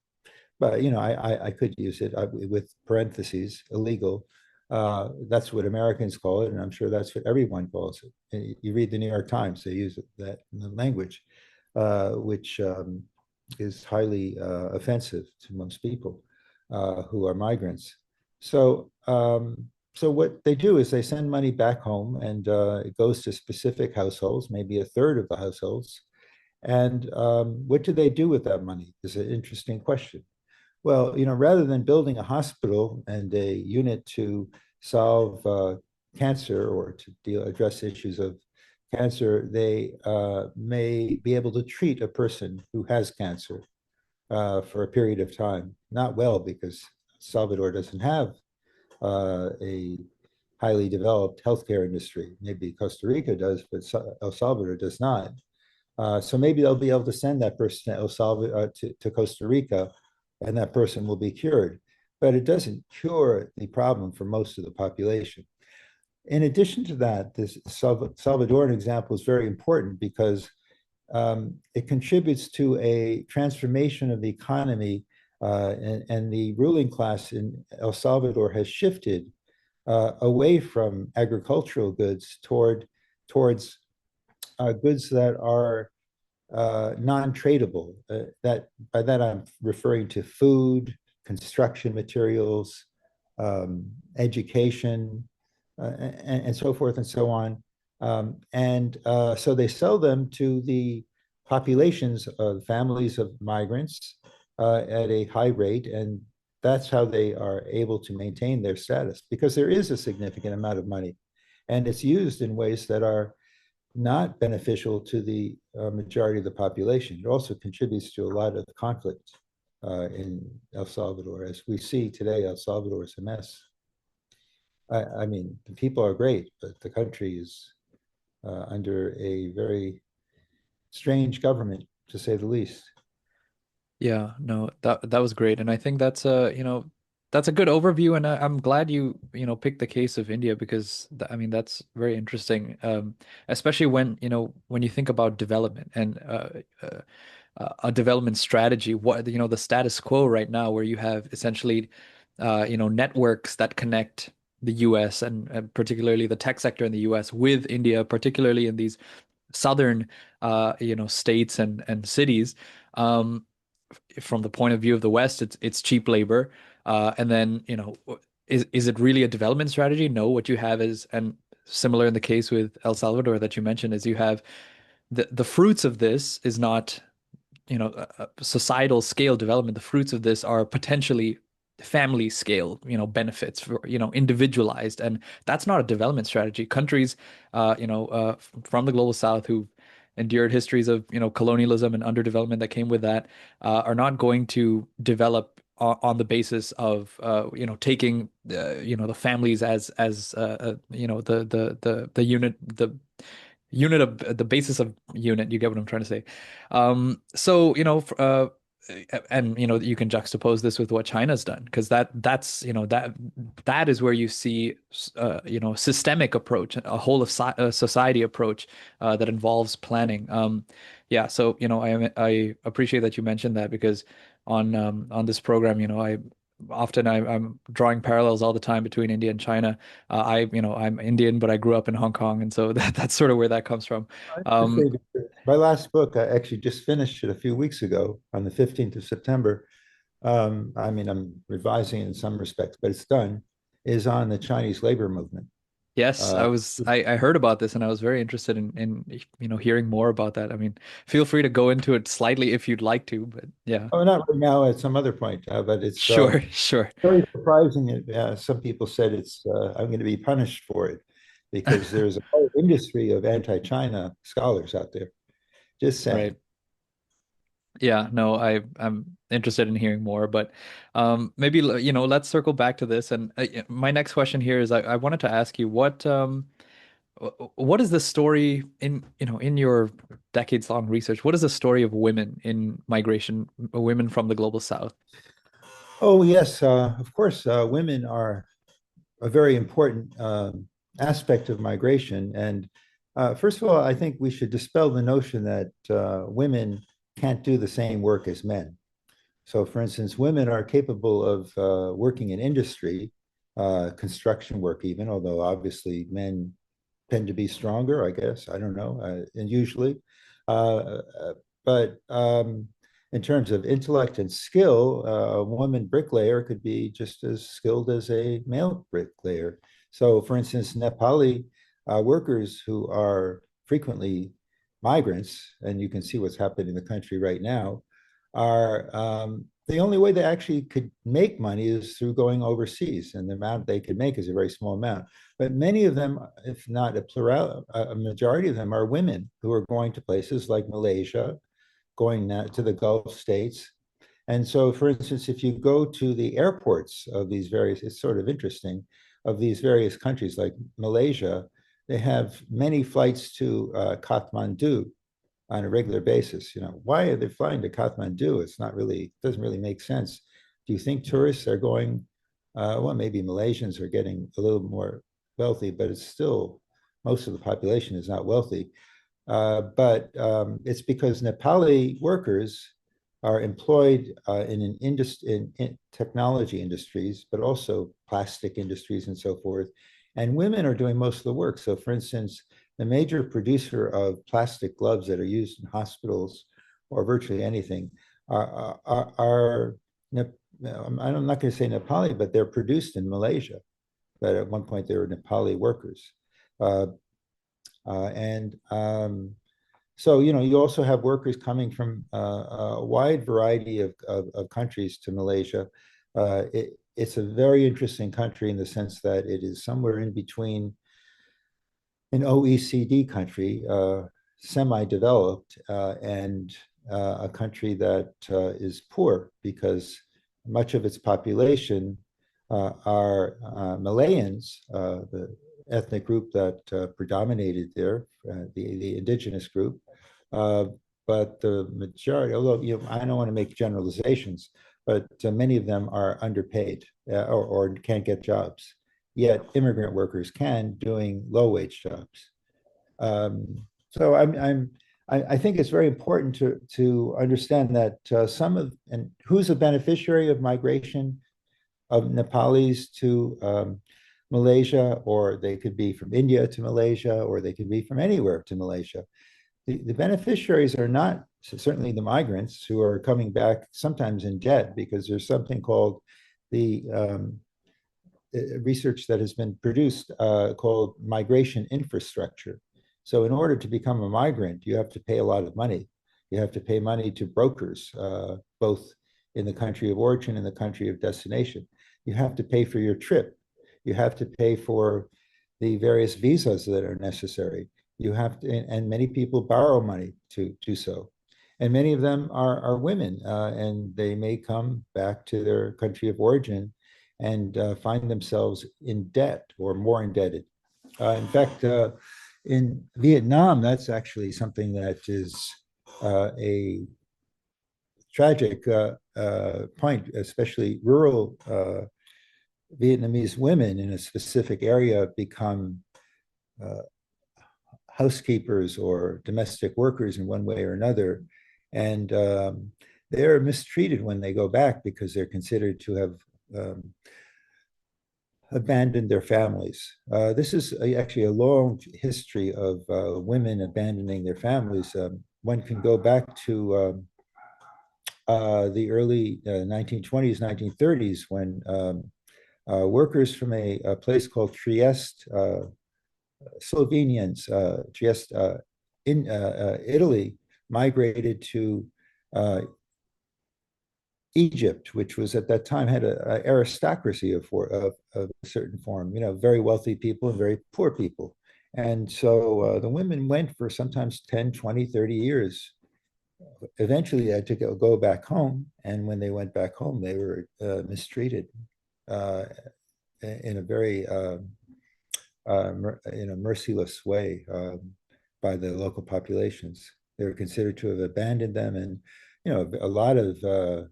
but I could use it with parentheses, illegal. That's what Americans call it, and I'm sure that's what everyone calls it. And you read the New York Times; they use that in the language, which is highly offensive to most people who are migrants. So, so what they do is they send money back home, and it goes to specific households, maybe a third of the households. And what do they do with that money? Is an interesting question. Well, rather than building a hospital and a unit to solve cancer or to address issues of cancer, they may be able to treat a person who has cancer for a period of time. Not well, because Salvador doesn't have a highly developed healthcare industry. Maybe Costa Rica does, but El Salvador does not. So maybe they'll be able to send that person to El Salvador to Costa Rica, and that person will be cured. But it doesn't cure the problem for most of the population. In addition to that, this Salvadoran example is very important because it contributes to a transformation of the economy, and the ruling class in El Salvador has shifted away from agricultural goods towards goods that are non-tradable. That by that I'm referring to food, construction materials, education, and so forth and so on. And so they sell them to the populations of families of migrants at a high rate, and that's how they are able to maintain their status because there is a significant amount of money, and it's used in ways that are not beneficial to the majority of the population. It also contributes to a lot of conflict in El Salvador. As we see today, El Salvador is a mess. I mean, the people are great, but the country is under a very strange government, to say the least. Yeah, no, that was great, and I think that's that's a good overview, and I'm glad you picked the case of India because I mean that's very interesting, especially when when you think about development and a development strategy. What the status quo right now, where you have essentially networks that connect the U.S. and particularly the tech sector in the U.S. with India, particularly in these southern states and cities. Um, from the point of view of the West, it's cheap labor. And then, is it really a development strategy? No, what you have is, and similar in the case with El Salvador that you mentioned, is you have the fruits of this is not, a societal scale development. The fruits of this are potentially family scale, benefits for, individualized, and that's not a development strategy. Countries, from the global South who endured histories of colonialism and underdevelopment that came with that are not going to develop on the basis of taking the families as the unit of the basis of unit. You get what I'm trying to say. So and you can juxtapose this with what China's done because that's that is where you see systemic approach, a whole of society approach that involves planning. Yeah, so I appreciate that you mentioned that because on this program, I'm drawing parallels all the time between India and China. I'm Indian, but I grew up in Hong Kong, and so that's sort of where that comes from. Um, My last book, I actually just finished it a few weeks ago on the 15th of September. I mean, I'm revising it in some respects, but it's done, is on the Chinese labor movement. yes, Uh, I heard about this, and I was very interested in hearing more about that. I mean, feel free to go into it slightly if you'd like to, but yeah, oh, not right now, at some other point, but it's sure, sure. very surprising. Some people said I'm going to be punished for it. because there's a whole industry of anti-China scholars out there. Just saying. Right. Yeah, no, I'm interested in hearing more, but maybe let's circle back to this. And my next question here is I wanted to ask you what is the story in in your decades long research? What is the story of women in migration, women from the global south? Oh, yes, of course, women are a very important aspect of migration. And first of all, I think we should dispel the notion that women can't do the same work as men. So, for instance, women are capable of working in industry, construction work, even, although obviously men tend to be stronger, I guess. I don't know, and usually. But in terms of intellect and skill, a woman bricklayer could be just as skilled as a male bricklayer. So, for instance, Nepali workers who are frequently migrants, and you can see what's happening in the country right now, are the only way they actually could make money is through going overseas, and the amount they could make is a very small amount. But many of them, if not a majority of them, are women who are going to places like Malaysia, going to the Gulf states. And so, for instance, if you go to the airports of these various, it's sort of interesting, of these various countries like Malaysia, they have many flights to Kathmandu on a regular basis. Why are they flying to Kathmandu? It's not really, doesn't really make sense. Do you think tourists are going, well, maybe Malaysians are getting a little more wealthy, but it's still, most of the population is not wealthy. But it's because Nepali workers are employed in technology industries, but also plastic industries and so forth. And women are doing most of the work. So, for instance, the major producer of plastic gloves that are used in hospitals or virtually anything are I'm not going to say Nepali, but they're produced in Malaysia. But at one point they were Nepali workers. Uh, and So, you also have workers coming from a wide variety of countries to Malaysia. It's a very interesting country in the sense that it is somewhere in between an OECD country, semi-developed, and a country that is poor because much of its population are Malayans, the ethnic group that predominated there, the indigenous group. Uh, but the majority, although I don't want to make generalizations, but many of them are underpaid or can't get jobs. Yet immigrant workers can doing low wage jobs. So I think it's very important to understand that some of and who's a beneficiary of migration of Nepalis to Malaysia, or they could be from India to Malaysia, or they could be from anywhere to Malaysia. The beneficiaries are not certainly the migrants who are coming back sometimes in debt because there's something called the research that has been produced called migration infrastructure. So, in order to become a migrant, you have to pay a lot of money. You have to pay money to brokers, both in the country of origin and the country of destination. You have to pay for your trip. You have to pay for the various visas that are necessary. You have to, and many people borrow money to do so. And many of them are women, and they may come back to their country of origin and find themselves in debt or more indebted. In fact, in Vietnam, that's actually something that is a tragic point, especially rural Vietnamese women in a specific area become uh, housekeepers or domestic workers in one way or another. And they're mistreated when they go back because they're considered to have abandoned their families. This is actually a long history of women abandoning their families. One can go back to the early 1920s, 1930s, when workers from a place called Trieste, Slovenians, Trieste in Italy, migrated to Egypt, which was at that time had an aristocracy of a certain form, very wealthy people and very poor people. And so the women went for sometimes 10, 20, 30 years. Eventually, they had to go back home. And when they went back home, they were mistreated uh, in a very merciless way by the local populations. They were considered to have abandoned them, and a lot of uh,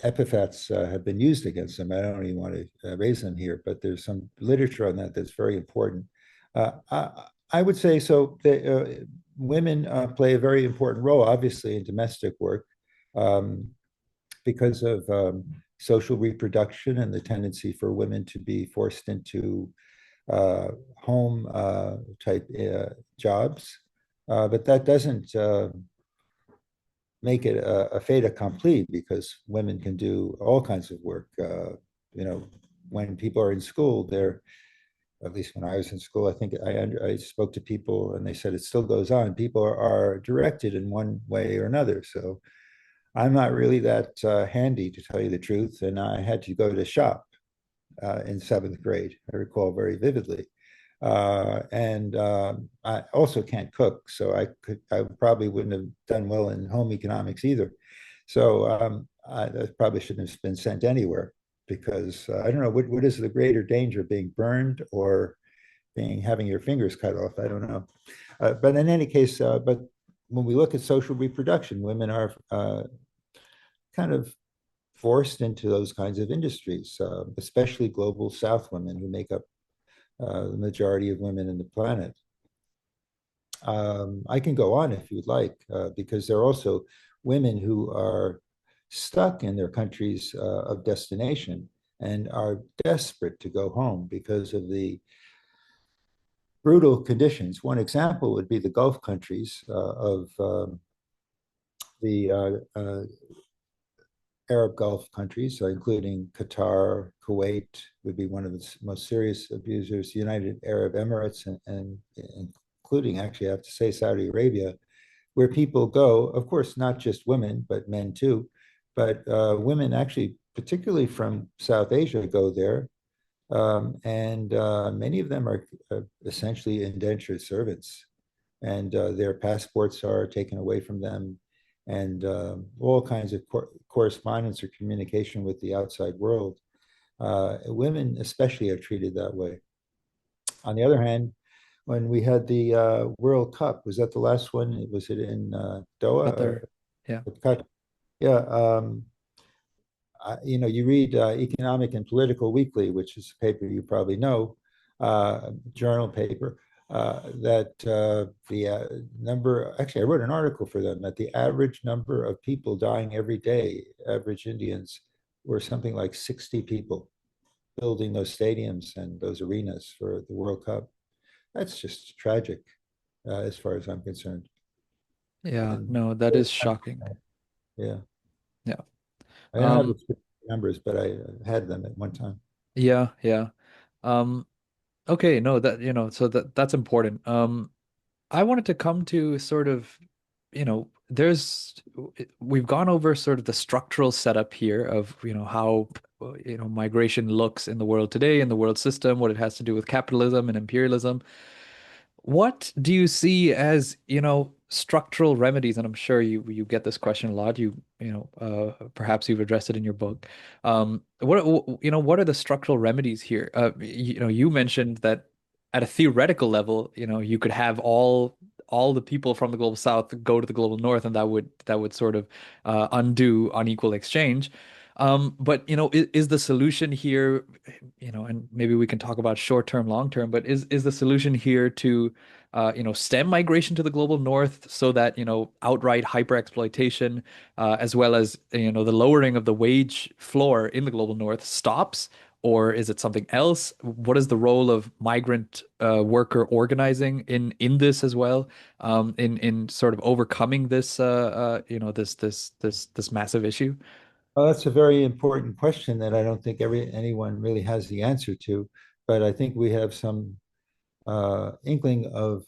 epithets have been used against them. I don't even want to raise them here, but there's some literature on that that's very important. I would say so. Women play a very important role, obviously, in domestic work um, because of social reproduction and the tendency for women to be forced into uh, home type jobs. But that doesn't make it a fait accompli because women can do all kinds of work. When people are in school, they're, at least when I was in school, I think I spoke to people and they said it still goes on. People are directed in one way or another. So I'm not really that handy, to tell you the truth. And I had to go to shop in seventh grade. I recall very vividly. And I also can't cook, so I probably wouldn't have done well in home economics either. So I probably shouldn't have been sent anywhere because I don't know what is the greater danger, being burned or being having your fingers cut off. I don't know. But in any case, but when we look at social reproduction, women are kind of forced into those kinds of industries, especially global South women who make up the majority of women in the planet. I can go on if you'd like, because there are also women who are stuck in their countries of destination and are desperate to go home because of the brutal conditions. One example would be the Gulf countries of the Arab Gulf countries, including Qatar, Kuwait would be one of the most serious abusers, United Arab Emirates, and including, actually, I have to say, Saudi Arabia, where people go, of course, not just women, but men too, but women actually, particularly from South Asia, go there. And many of them are essentially indentured servants, and their passports are taken away from them, and all kinds of correspondence or communication with the outside world. Women especially are treated that way. On the other hand, when we had the World Cup, was that the last one? Was it in Doha Other, or yeah, Qatar? Yeah. You read Economic and Political Weekly, which is a paper you probably know, journal paper, that the number, actually, I wrote an article for them, that the average number of people dying every day, average Indians, were something like 60 people building those stadiums and those arenas for the World Cup. That's just tragic, as far as I'm concerned. yeah, And no, that is shocking. yeah, Yeah. I don't have Um, the specific numbers, but I had them at one time. yeah, yeah. Um, okay, no, so that's important. I wanted to come to sort of, we've gone over sort of the structural setup here of, how, migration looks in the world today, in the world system, what it has to do with capitalism and imperialism. What do you see as, structural remedies? And I'm sure you get this question a lot. Perhaps you've addressed it in your book. What are the structural remedies here? You mentioned that at a theoretical level, you could have all the people from the global south go to the global north, and that would sort of undo unequal exchange. But is the solution here, and maybe we can talk about short term, long term, but is the solution here to stem migration to the global north so that, outright hyper exploitation, as well as, the lowering of the wage floor in the global north stops? Or is it something else? What is the role of migrant worker organizing in this as well, in sort of overcoming this this massive issue? Well, that's a very important question that I don't think anyone really has the answer to, but I think we have some inkling of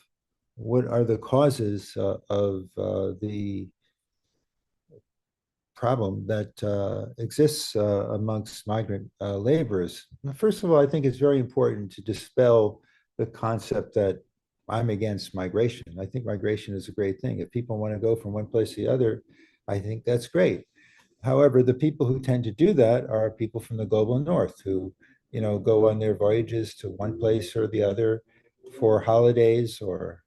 what are the causes of the problem that exists amongst migrant laborers. First of all, I think it's very important to dispel the concept that I'm against migration. I think migration is a great thing. If people want to go from one place to the other, I think that's great. However, the people who tend to do that are people from the global north who, go on their voyages to one place or the other for holidays or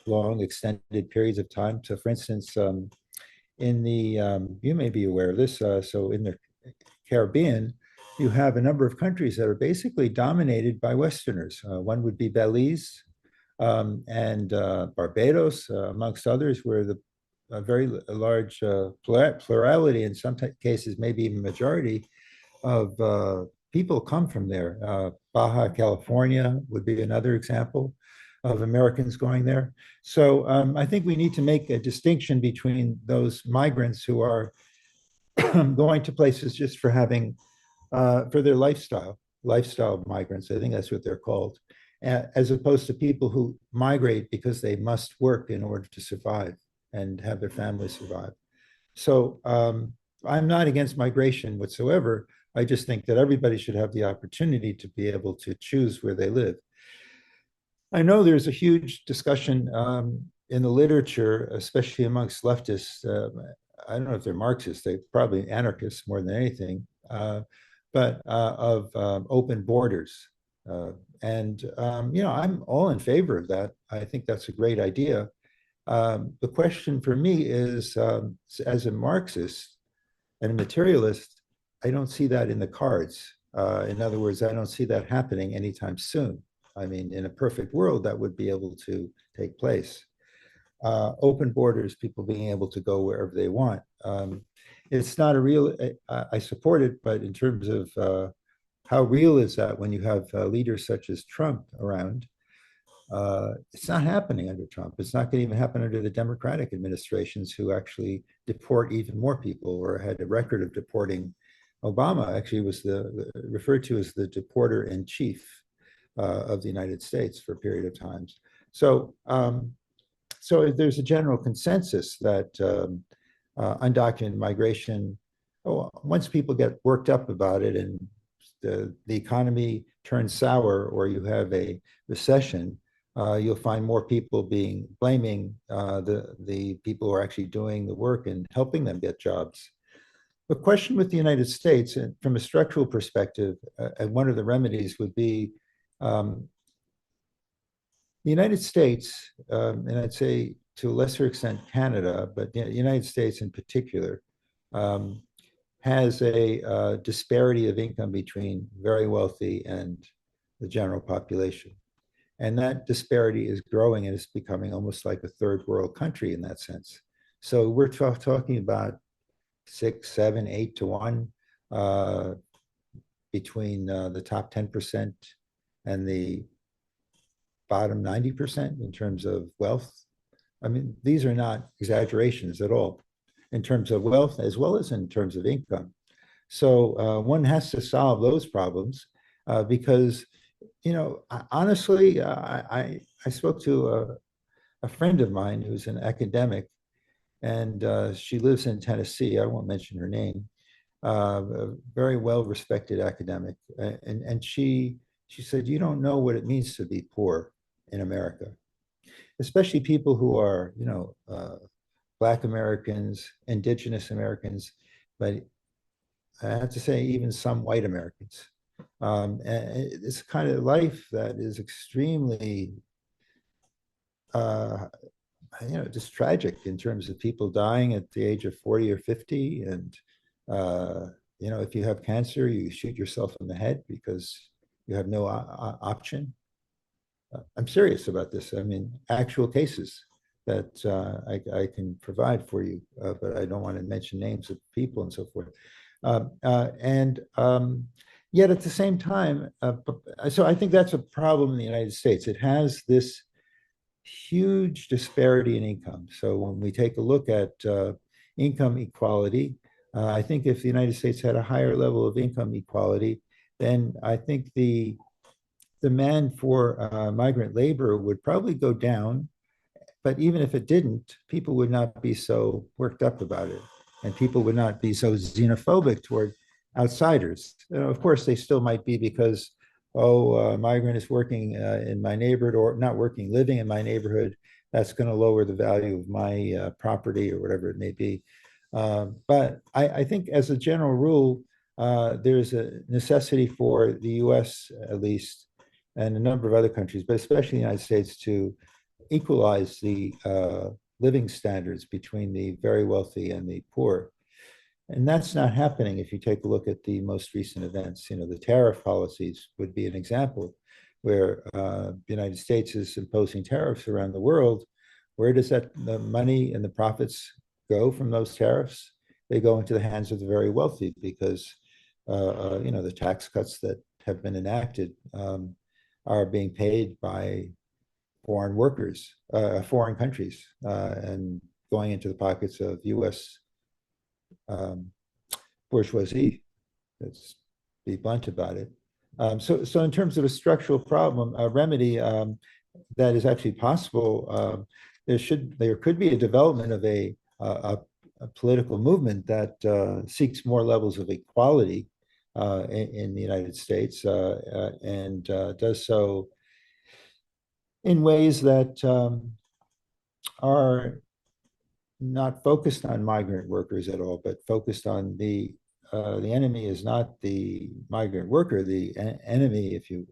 long extended periods of time. So, for instance, you may be aware of this. So, in the Caribbean, you have a number of countries that are basically dominated by Westerners. One would be Belize and Barbados, amongst others, where a very large plurality, in some cases, maybe even majority of people come from there. Baja California would be another example of Americans going there. So I think we need to make a distinction between those migrants who are going to places just for having for their lifestyle migrants. I think that's what they're called, as opposed to people who migrate because they must work in order to survive and have their families survive. So I'm not against migration whatsoever. I just think that everybody should have the opportunity to be able to choose where they live. I know there's a huge discussion in the literature, especially amongst leftists. I don't know if they're Marxists, they're probably anarchists more than anything, but of open borders. I'm all in favor of that. I think that's a great idea. The question for me is, as a Marxist and a materialist, I don't see that in the cards. In other words, I don't see that happening anytime soon. I mean, in a perfect world, that would be able to take place. Open borders, people being able to go wherever they want. It's not a real, I support it, but in terms of how real is that when you have leaders such as Trump around? It's not happening under Trump. It's not going to even happen under the Democratic administrations who actually deport even more people or had a record of deporting. Obama actually was referred to as the deporter in chief of the United States for a period of times. So there's a general consensus that undocumented migration, once people get worked up about it and the economy turns sour or you have a recession, you'll find more people blaming the people who are actually doing the work and helping them get jobs. The question with the United States, and from a structural perspective, and one of the remedies would be the United States, and I'd say to a lesser extent Canada, but the United States in particular, has a disparity of income between very wealthy and the general population. And that disparity is growing and it's becoming almost like a third world country in that sense. So we're talking about 6, 7, 8 to 1 between the top 10% and the bottom 90% in terms of wealth. I mean, these are not exaggerations at all in terms of wealth as well as in terms of income. So one has to solve those problems because, honestly, I spoke to a friend of mine who's an academic, and she lives in Tennessee. I won't mention her name. A very well-respected academic, and she said, "You don't know what it means to be poor in America, especially people who are, Black Americans, Indigenous Americans, but I have to say even some white Americans. And it's kind of life that is extremely, uh, just tragic in terms of people dying at the age of 40 or 50. And, if you have cancer, you shoot yourself in the head because you have no option. I'm serious about this. I mean, actual cases that I can provide for you, but I don't want to mention names of people and so forth. And yet at the same time, so I think that's a problem in the United States. It has this huge disparity in income. So when we take a look at income equality, I think if the United States had a higher level of income equality, then I think the demand for migrant labor would probably go down. But even if it didn't, people would not be so worked up about it. And people would not be so xenophobic toward outsiders. Of course, they still might be because oh, a migrant is working in my neighborhood, or not working, living in my neighborhood. That's going to lower the value of my property or whatever it may be. But I think, as a general rule, there's a necessity for the U.S. at least, and a number of other countries, but especially the United States, to equalize the living standards between the very wealthy and the poor. And that's not happening if you take a look at the most recent events. You know, the tariff policies would be an example where the United States is imposing tariffs around the world. Where does that the money and the profits go from those tariffs? They go into the hands of the very wealthy because you know, the tax cuts that have been enacted are being paid by foreign workers, foreign countries, and going into the pockets of U.S. Um, bourgeoisie. Let's be blunt about it. So in terms of a structural problem, a remedy that is actually possible, there could be a development of a political movement that seeks more levels of equality in the United States and does so in ways that are not focused on migrant workers at all, but focused on the enemy is not the migrant worker. The enemy, if you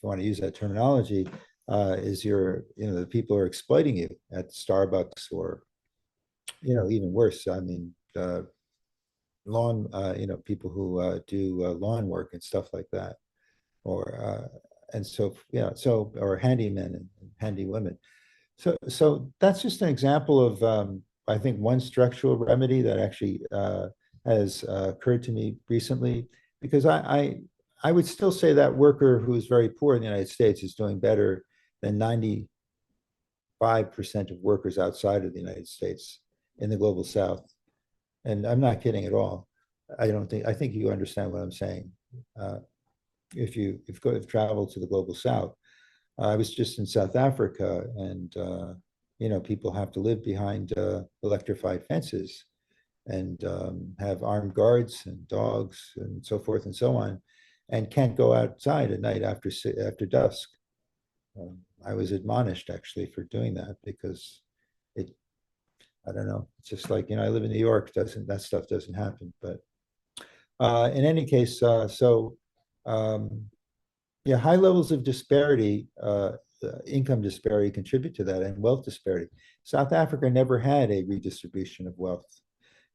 want to use that terminology, is the people who are exploiting you at Starbucks or even worse. I mean, people who do lawn work and stuff like that, or and so yeah, so or handymen and handy women. So that's just an example of, I think, one structural remedy that actually has occurred to me recently, because I would still say that worker who's very poor in the United States is doing better than 95% of workers outside of the United States in the global South. And I'm not kidding at all. I think you understand what I'm saying. Uh, if you have traveled to the global South, I was just in South Africa, and people have to live behind electrified fences and have armed guards and dogs and so forth and so on, and can't go outside at night after dusk. I was admonished actually for doing that because it. I don't know. It's just like, I live in New York. Doesn't that stuff doesn't happen? But in any case, um, yeah, high levels of disparity, income disparity contribute to that, and wealth disparity. South Africa never had a redistribution of wealth.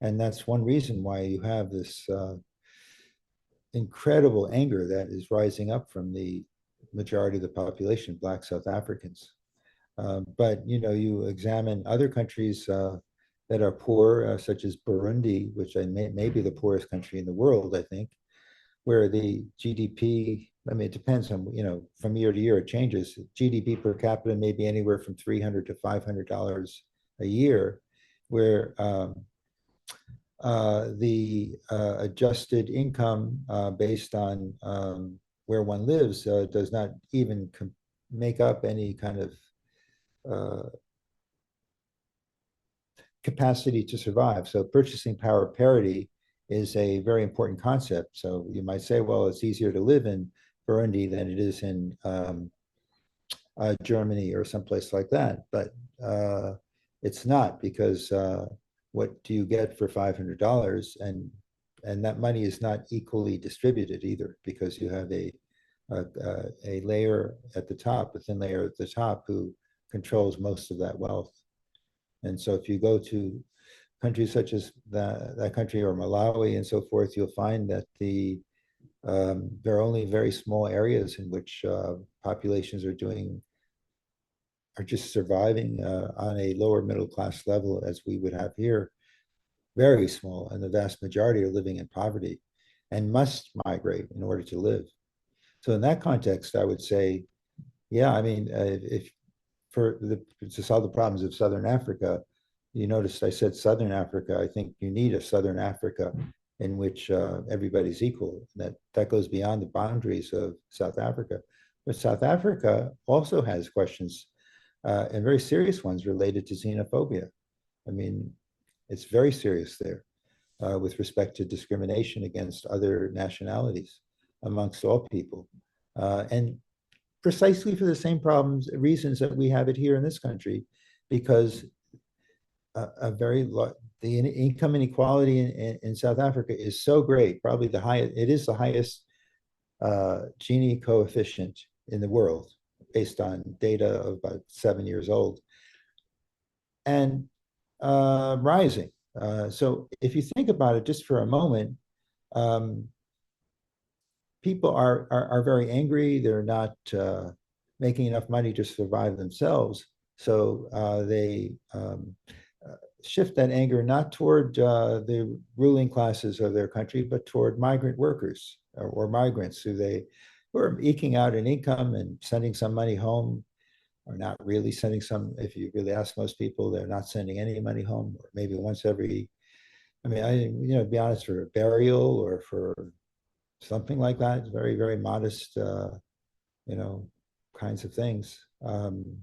And that's one reason why you have this incredible anger that is rising up from the majority of the population, Black South Africans. But, you examine other countries that are poor, such as Burundi, which may be the poorest country in the world, I think, where the GDP, I mean, it depends on, from year to year, it changes. GDP per capita may be anywhere from $300 to $500 a year, where the adjusted income based on where one lives does not even make up any kind of capacity to survive. So purchasing power parity is a very important concept. So you might say, well, it's easier to live in Burundi than it is in Germany or someplace like that. But it's not, because what do you get for $500? And that money is not equally distributed either, because you have a layer at the top, a thin layer at the top, who controls most of that wealth. And so if you go to countries such as that country or Malawi and so forth, you'll find that there are only very small areas in which populations are just surviving on a lower middle class level, as we would have here, very small, and the vast majority are living in poverty and must migrate in order to live. So in that context, I would say, yeah, I mean, if to solve the problems of Southern Africa, you noticed I said Southern Africa. I think you need a Southern Africa in which everybody's equal. That goes beyond the boundaries of South Africa. But South Africa also has questions, and very serious ones, related to xenophobia. I mean, it's very serious there with respect to discrimination against other nationalities amongst all people. and precisely for the same problems, reasons that we have it here in this country, because a very the income inequality in South Africa is so great, probably the highest. It is the highest Gini coefficient in the world, based on data of about 7 years old, and rising. So if you think about it just for a moment, um, people are very angry. They're not making enough money to survive themselves. So they shift that anger not toward the ruling classes of their country, but toward migrant workers or migrants who are eking out an income and sending some money home, or not really sending some. If you really ask most people, they're not sending any money home, or maybe once every. I mean, to be honest, for a burial or for something like that, very, very modest, you know, kinds of things. And,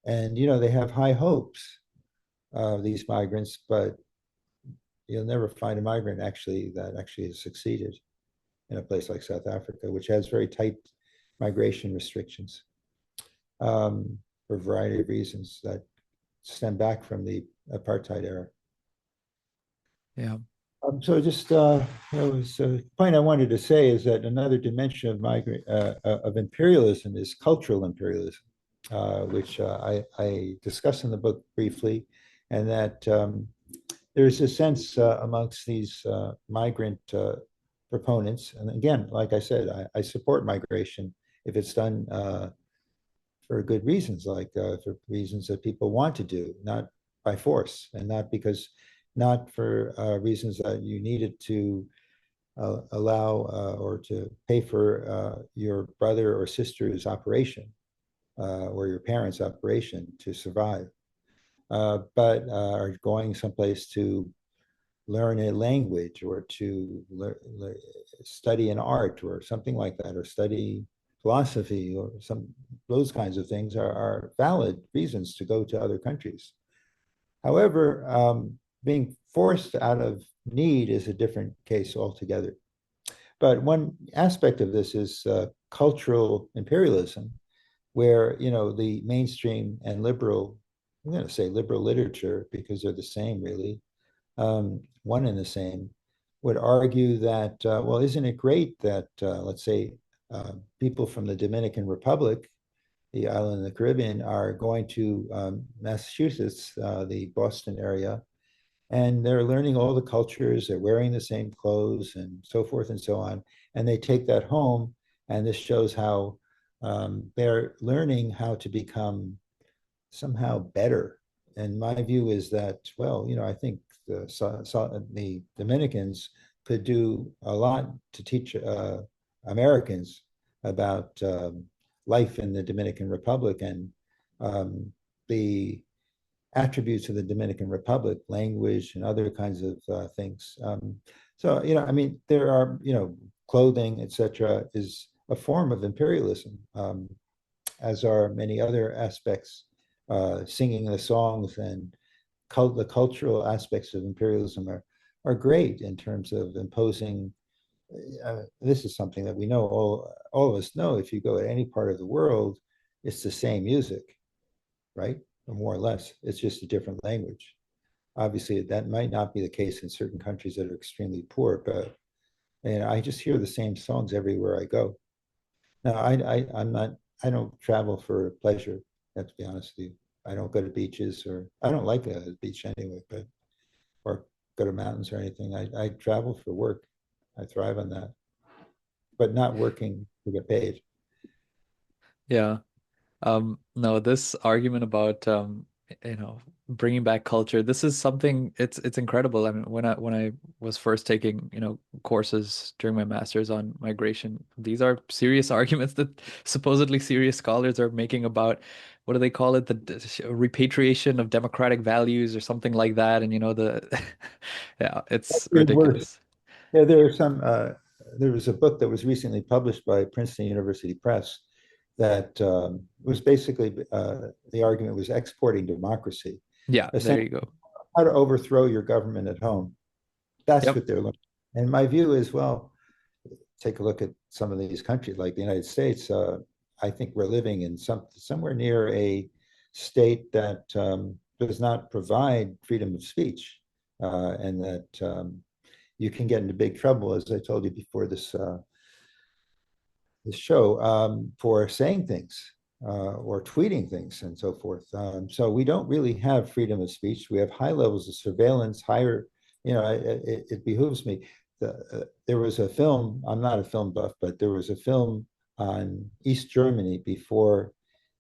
they have high hopes of these migrants, but you'll never find a migrant that actually has succeeded in a place like South Africa, which has very tight migration restrictions for a variety of reasons that stem back from the apartheid era. Yeah. So just was a point I wanted to say is that another dimension of imperialism is cultural imperialism, which I discuss in the book briefly, and that there's a sense amongst these migrant proponents, and again, like I said, I support migration if it's done for good reasons, like for reasons that people want to do, not by force, and not for reasons that you needed to allow or to pay for your brother or sister's operation or your parents' operation to survive, but are going someplace to learn a language or to study an art or something like that, or study philosophy or some those kinds of things are valid reasons to go to other countries. However, being forced out of need is a different case altogether. But one aspect of this is cultural imperialism, where the mainstream and liberal, I'm going to say liberal literature because they're the same really, one and the same, would argue that, well, isn't it great that, let's say, people from the Dominican Republic, the island in the Caribbean, are going to Massachusetts, the Boston area, and they're learning all the cultures, they're wearing the same clothes and so forth and so on. And they take that home, and this shows how they're learning how to become somehow better. And my view is that, well, I think the Dominicans could do a lot to teach Americans about life in the Dominican Republic and the attributes of the Dominican Republic, language and other kinds of things. So, I mean, there are, clothing, etc., is a form of imperialism, as are many other aspects, singing the songs and the cultural aspects of imperialism are great in terms of imposing. This is something that we know, all of us know. If you go to any part of the world, it's the same music, right? Or more or less. It's just a different language. Obviously, that might not be the case in certain countries that are extremely poor, but I just hear the same songs everywhere I go. Now, I'm not. I don't travel for pleasure. I have to be honest with you. I don't go to beaches, or I don't like the beach anyway, but or go to mountains or anything. I travel for work. I thrive on that, but not working to get paid. Yeah. No, this argument about bringing back culture, this is something it's incredible. I mean, when I was first taking, courses during my master's on migration, these are serious arguments that supposedly serious scholars are making about what do they call it? The repatriation of democratic values or something like that. And the yeah, it's It's worse. ridiculous. Yeah, there was a book that was recently published by Princeton University Press that was basically the argument was exporting democracy, Yeah, there essentially you go. how to overthrow your government at home. That's Yep. what they're looking. And my view is, well, take a look at some of these countries, like the United States, I think we're living in somewhere near a state that does not provide freedom of speech, and that you can get into big trouble, as I told you before this show, for saying things or tweeting things and so forth. So we don't really have freedom of speech. We have high levels of surveillance, higher, it behooves me. There was a film, I'm not a film buff, but there was a film on East Germany before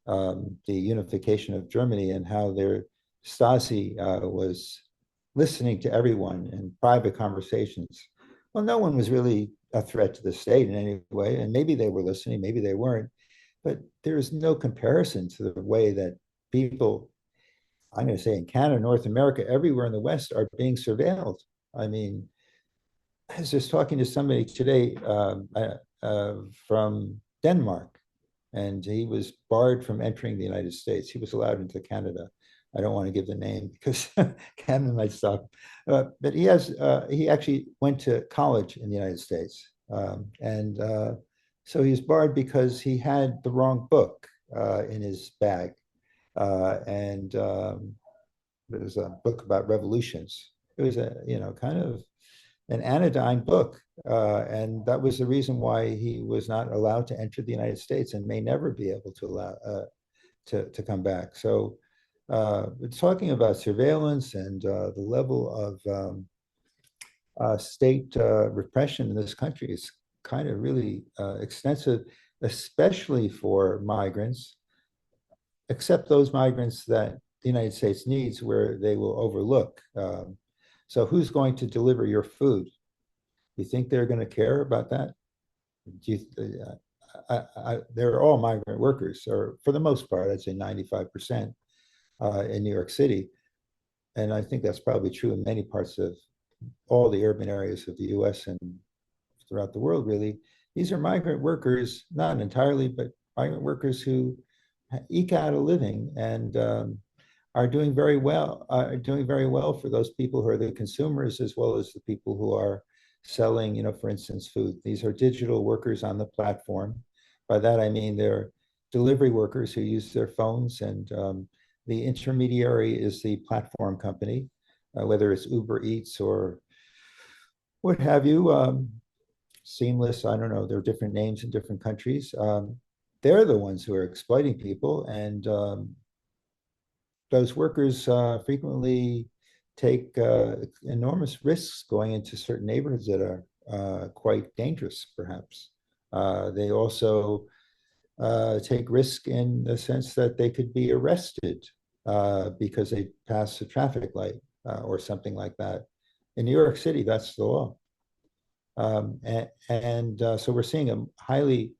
the unification of Germany, and how their Stasi was listening to everyone in private conversations. Well, no one was really a threat to the state in any way, and maybe they were listening, maybe they weren't, but there is no comparison to the way that people, I'm going to say in Canada, North America, everywhere in the West, are being surveilled. I mean, I was just talking to somebody today from Denmark, and he was barred from entering the United States. He was allowed into Canada. I don't want to give the name because Canada might stop. But he actually went to college in the United States, and so he was barred because he had the wrong book in his bag, and it was a book about revolutions. It was a kind of an anodyne book. And that was the reason why he was not allowed to enter the United States and may never be able to allow to come back. So talking about surveillance and the level of state repression in this country is kind of really extensive, especially for migrants, except those migrants that the United States needs, where they will overlook. So who's going to deliver your food? You think they're going to care about that? Do you, they're all migrant workers, or for the most part, I'd say 95% in New York City. And I think that's probably true in many parts of all the urban areas of the US and throughout the world, really. These are migrant workers, not entirely, but migrant workers who eke out a living and are doing very well for those people who are the consumers, as well as the people who are selling, for instance, food. These are digital workers on the platform. By that, I mean they're delivery workers who use their phones, and the intermediary is the platform company, whether it's Uber Eats or what have you, Seamless, I don't know, there are different names in different countries. They're the ones who are exploiting people, and those workers frequently take enormous risks going into certain neighborhoods that are quite dangerous, perhaps. They also take risk in the sense that they could be arrested because they pass a traffic light or something like that. In New York City, that's the law. So we're seeing a highly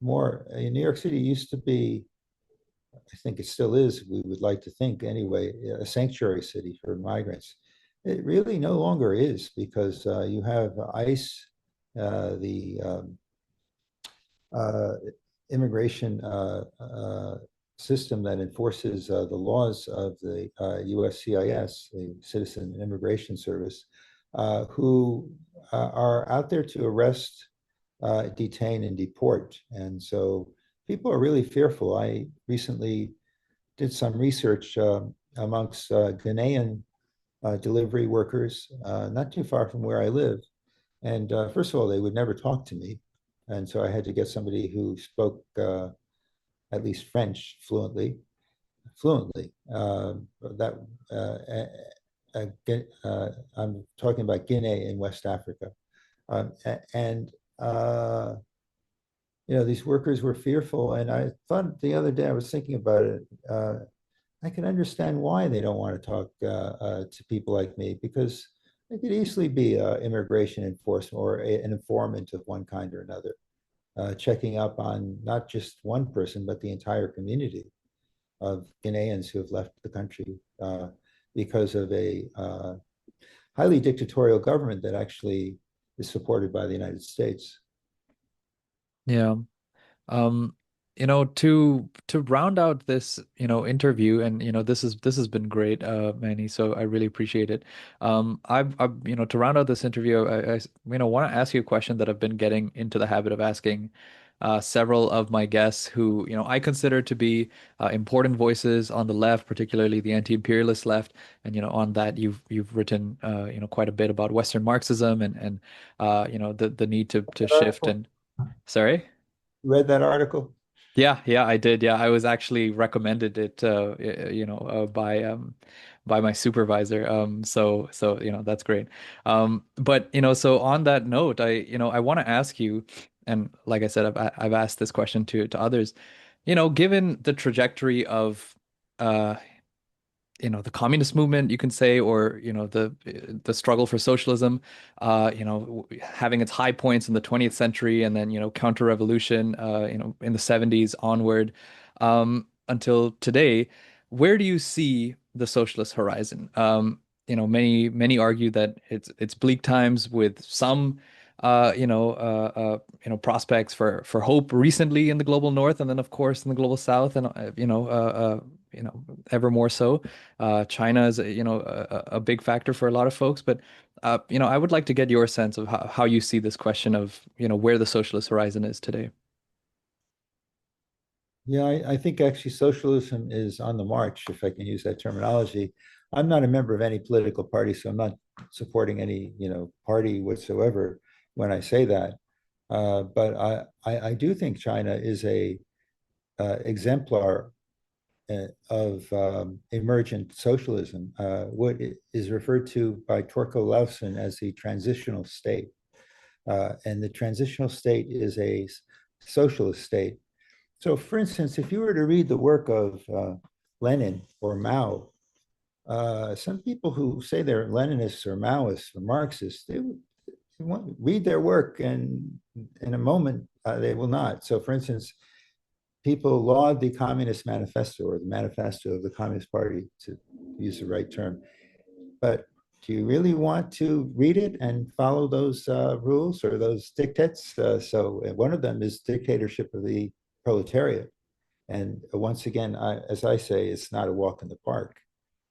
more, in New York City used to be, I think it still is, we would like to think anyway, a sanctuary city for migrants. It really no longer is, because you have ICE, the immigration system that enforces the laws of the USCIS, the Citizen and Immigration Service, who are out there to arrest, detain, and deport. And so people are really fearful. I recently did some research amongst Ghanaian delivery workers, not too far from where I live. And first of all, they would never talk to me. And so I had to get somebody who spoke at least French fluently. That I'm talking about Guinea in West Africa. And these workers were fearful. And I thought the other day, I was thinking about it. I can understand why they don't want to talk to people like me, because it could easily be immigration enforcement or an informant of one kind or another, checking up on not just one person, but the entire community of Guineans who have left the country because of a highly dictatorial government that actually is supported by the United States. Yeah. Um, To round out this, interview, and this has been great, Manny. So I really appreciate it. To round out this interview, I want to ask you a question that I've been getting into the habit of asking several of my guests who, I consider to be important voices on the left, particularly the anti-imperialist left. And, on that, you've written, quite a bit about Western Marxism and the need to That shift article? and sorry. Read that article? Yeah, yeah, I did. Yeah, I was actually recommended it, by my supervisor. So that's great. But so on that note, I want to ask you, and like I said, I've asked this question to others. Given the trajectory of uh the communist movement, you can say, or the struggle for socialism, having its high points in the 20th century, and then counter-revolution, in the 70s onward, until today. Where do you see the socialist horizon? Many argue that it's bleak times with some prospects for hope recently in the global north, and then of course in the global south, and ever more so. China is, a big factor for a lot of folks, but I would like to get your sense of how you see this question of, where the socialist horizon is today. Yeah, I think actually socialism is on the march, if I can use that terminology. I'm not a member of any political party, so I'm not supporting any, party whatsoever when I say that. But I do think China is a exemplar of emergent socialism, what is referred to by Torkel Lawson as the transitional state. And the transitional state is a socialist state. So, for instance, if you were to read the work of Lenin or Mao, some people who say they're Leninists or Maoists or Marxists, they want read their work, and in a moment they will not. So, for instance, people laud the Communist Manifesto or the Manifesto of the Communist Party, to use the right term. But do you really want to read it and follow those rules or those dictates? So one of them is dictatorship of the proletariat. And once again, as I say, it's not a walk in the park.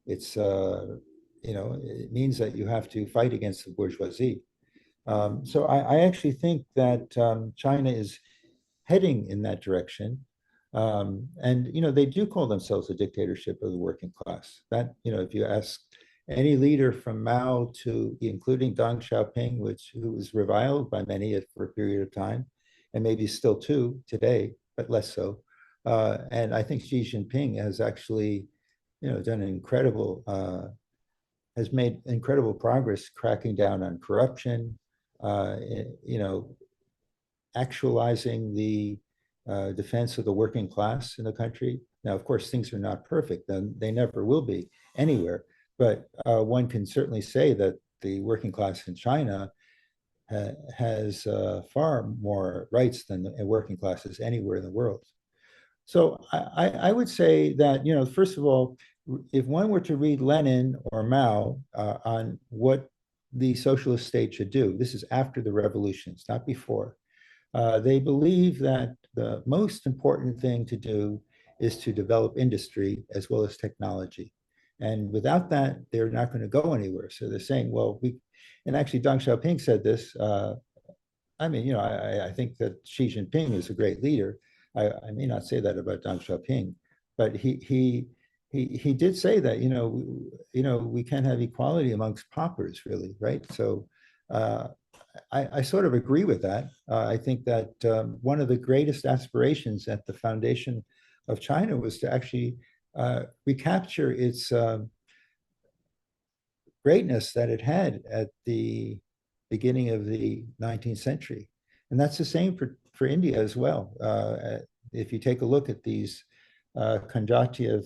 It's, it means that you have to fight against the bourgeoisie. So I actually think that China is heading in that direction. And they do call themselves a dictatorship of the working class. That if you ask any leader from Mao to including Deng Xiaoping, who was reviled by many for a period of time, and maybe still too today, but less so. And I think Xi Jinping has actually, done an incredible, has made incredible progress cracking down on corruption. Uh, you know, Actualizing the defense of the working class in the country. Now, of course, things are not perfect, and they never will be anywhere. But one can certainly say that the working class in China has far more rights than the working classes anywhere in the world. So I would say that, first of all, if one were to read Lenin or Mao on what the socialist state should do, this is after the revolutions, not before. They believe that the most important thing to do is to develop industry as well as technology. And without that, they're not going to go anywhere. So they're saying, well, and actually Deng Xiaoping said this. I mean, I think that Xi Jinping is a great leader. I may not say that about Deng Xiaoping, but he did say that, we can't have equality amongst paupers, really, right? So I sort of agree with that. I think that one of the greatest aspirations at the foundation of China was to actually recapture its greatness that it had at the beginning of the 19th century. And that's the same for India as well. If you take a look at these Kondratiev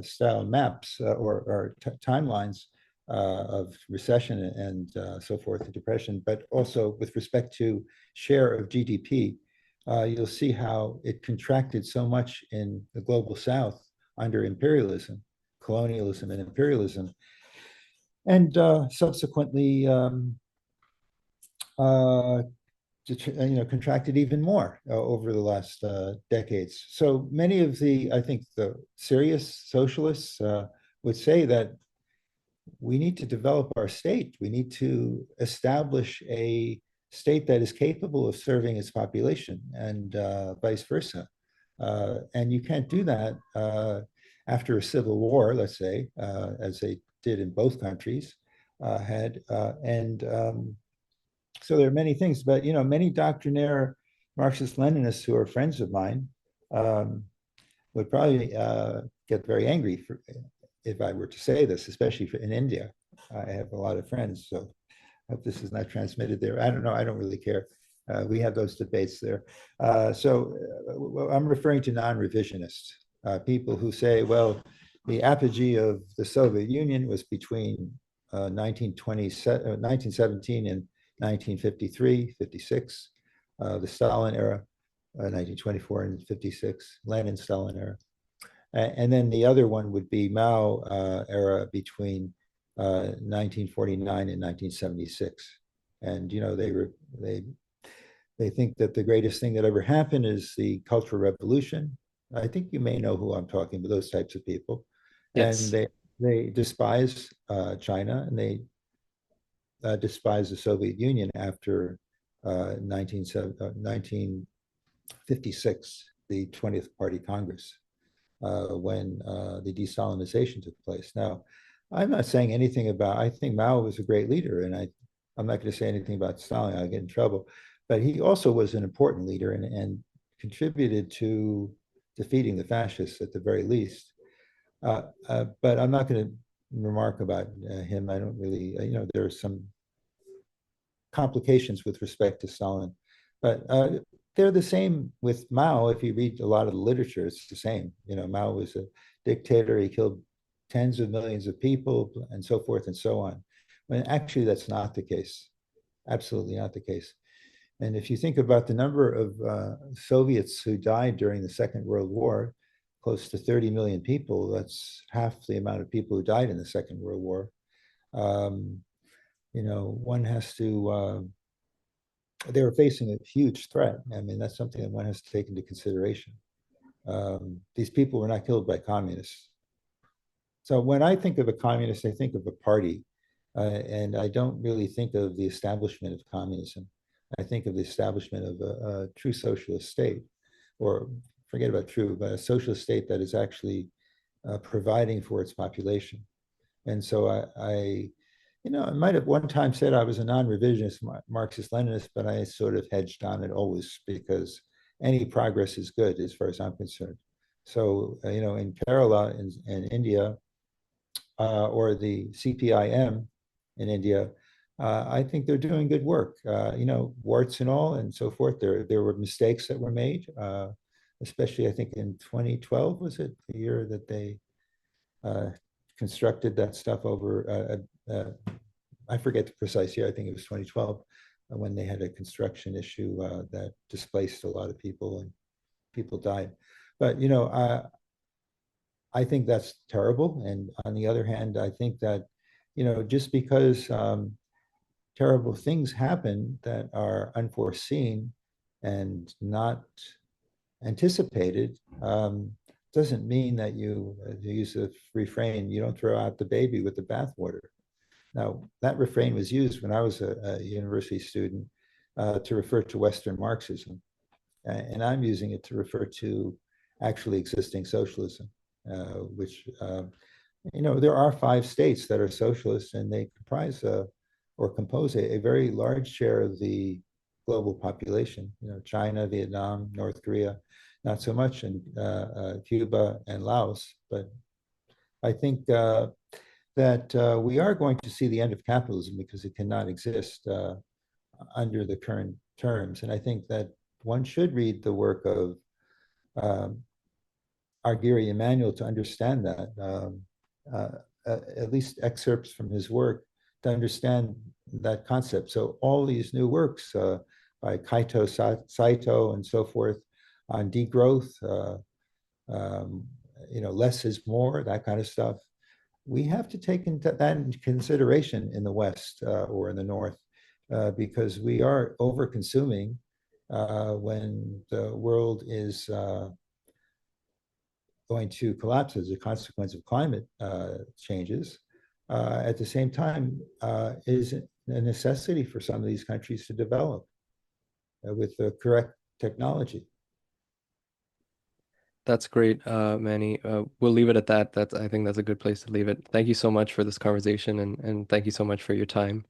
style maps or timelines of recession and so forth, the depression, but also with respect to share of GDP, you'll see how it contracted so much in the global South under imperialism, colonialism and imperialism, and subsequently contracted even more over the last decades. So many of I think the serious socialists would say that we need to develop our state. We need to establish a state that is capable of serving its population and vice versa. And you can't do that after a civil war, let's say, as they did in both countries and so there are many things, but many doctrinaire Marxist-Leninists who are friends of mine would probably get very angry if I were to say this, especially in India. I have a lot of friends, so I hope this is not transmitted there. I don't know. I don't really care. We have those debates there. I'm referring to non-revisionists, people who say, well, the apogee of the Soviet Union was between 1917 and 1953, 56, the Stalin era, 1924 and 56, Lenin Stalin era. And then the other one would be Mao era between 1949 and 1976. And they think that the greatest thing that ever happened is the Cultural Revolution. I think you may know who I'm talking about, those types of people. Yes. And they despise China, and they despise the Soviet Union after 1956, the 20th Party Congress, when the de-Stalinization took place. Now, I'm not saying anything about, I think Mao was a great leader, and I'm not going to say anything about Stalin, I'll get in trouble, but he also was an important leader and contributed to defeating the fascists at the very least. But I'm not going to remark about him. I don't really, there are some complications with respect to Stalin, but they're the same with Mao. If you read a lot of the literature, it's the same. Mao was a dictator. He killed tens of millions of people and so forth and so on. When actually that's not the case. Absolutely not the case. And if you think about the number of Soviets who died during the Second World War, close to 30 million people, that's half the amount of people who died in the Second World War. One has to, they were facing a huge threat. I mean, that's something that one has to take into consideration. These people were not killed by communists. So when I think of a communist, I think of a party, and I don't really think of the establishment of communism. I think of the establishment of a true socialist state, or forget about true, but a socialist state that is actually providing for its population. And so I might have one time said I was a non-revisionist Marxist-Leninist, but I sort of hedged on it always because any progress is good as far as I'm concerned. So, in Kerala in India, or the CPIM in India, I think they're doing good work. Warts and all and so forth. There were mistakes that were made, especially I think in 2012 was it the year that they constructed that stuff over. I forget the precise year. I think it was 2012 when they had a construction issue that displaced a lot of people and people died. But I think that's terrible. And on the other hand, I think that just because terrible things happen that are unforeseen and not anticipated, doesn't mean that you use a refrain, you don't throw out the baby with the bathwater. Now, that refrain was used when I was a university student to refer to Western Marxism. And I'm using it to refer to actually existing socialism, which, there are 5 states that are socialist, and they comprise or compose a very large share of the global population. China, Vietnam, North Korea, not so much in Cuba and Laos. But I think that we are going to see the end of capitalism because it cannot exist under the current terms. And I think that one should read the work of Arguri Immanuel to understand that, at least excerpts from his work to understand that concept. So all these new works by Kaito Saito and so forth on degrowth, less is more, that kind of stuff. We have to take that into consideration in the West or in the North. because we are over consuming when the world is going to collapse as a consequence of climate changes. At the same time, is a necessity for some of these countries to develop with the correct technology. That's great, Manny. We'll leave it at that. I think that's a good place to leave it. Thank you so much for this conversation and thank you so much for your time.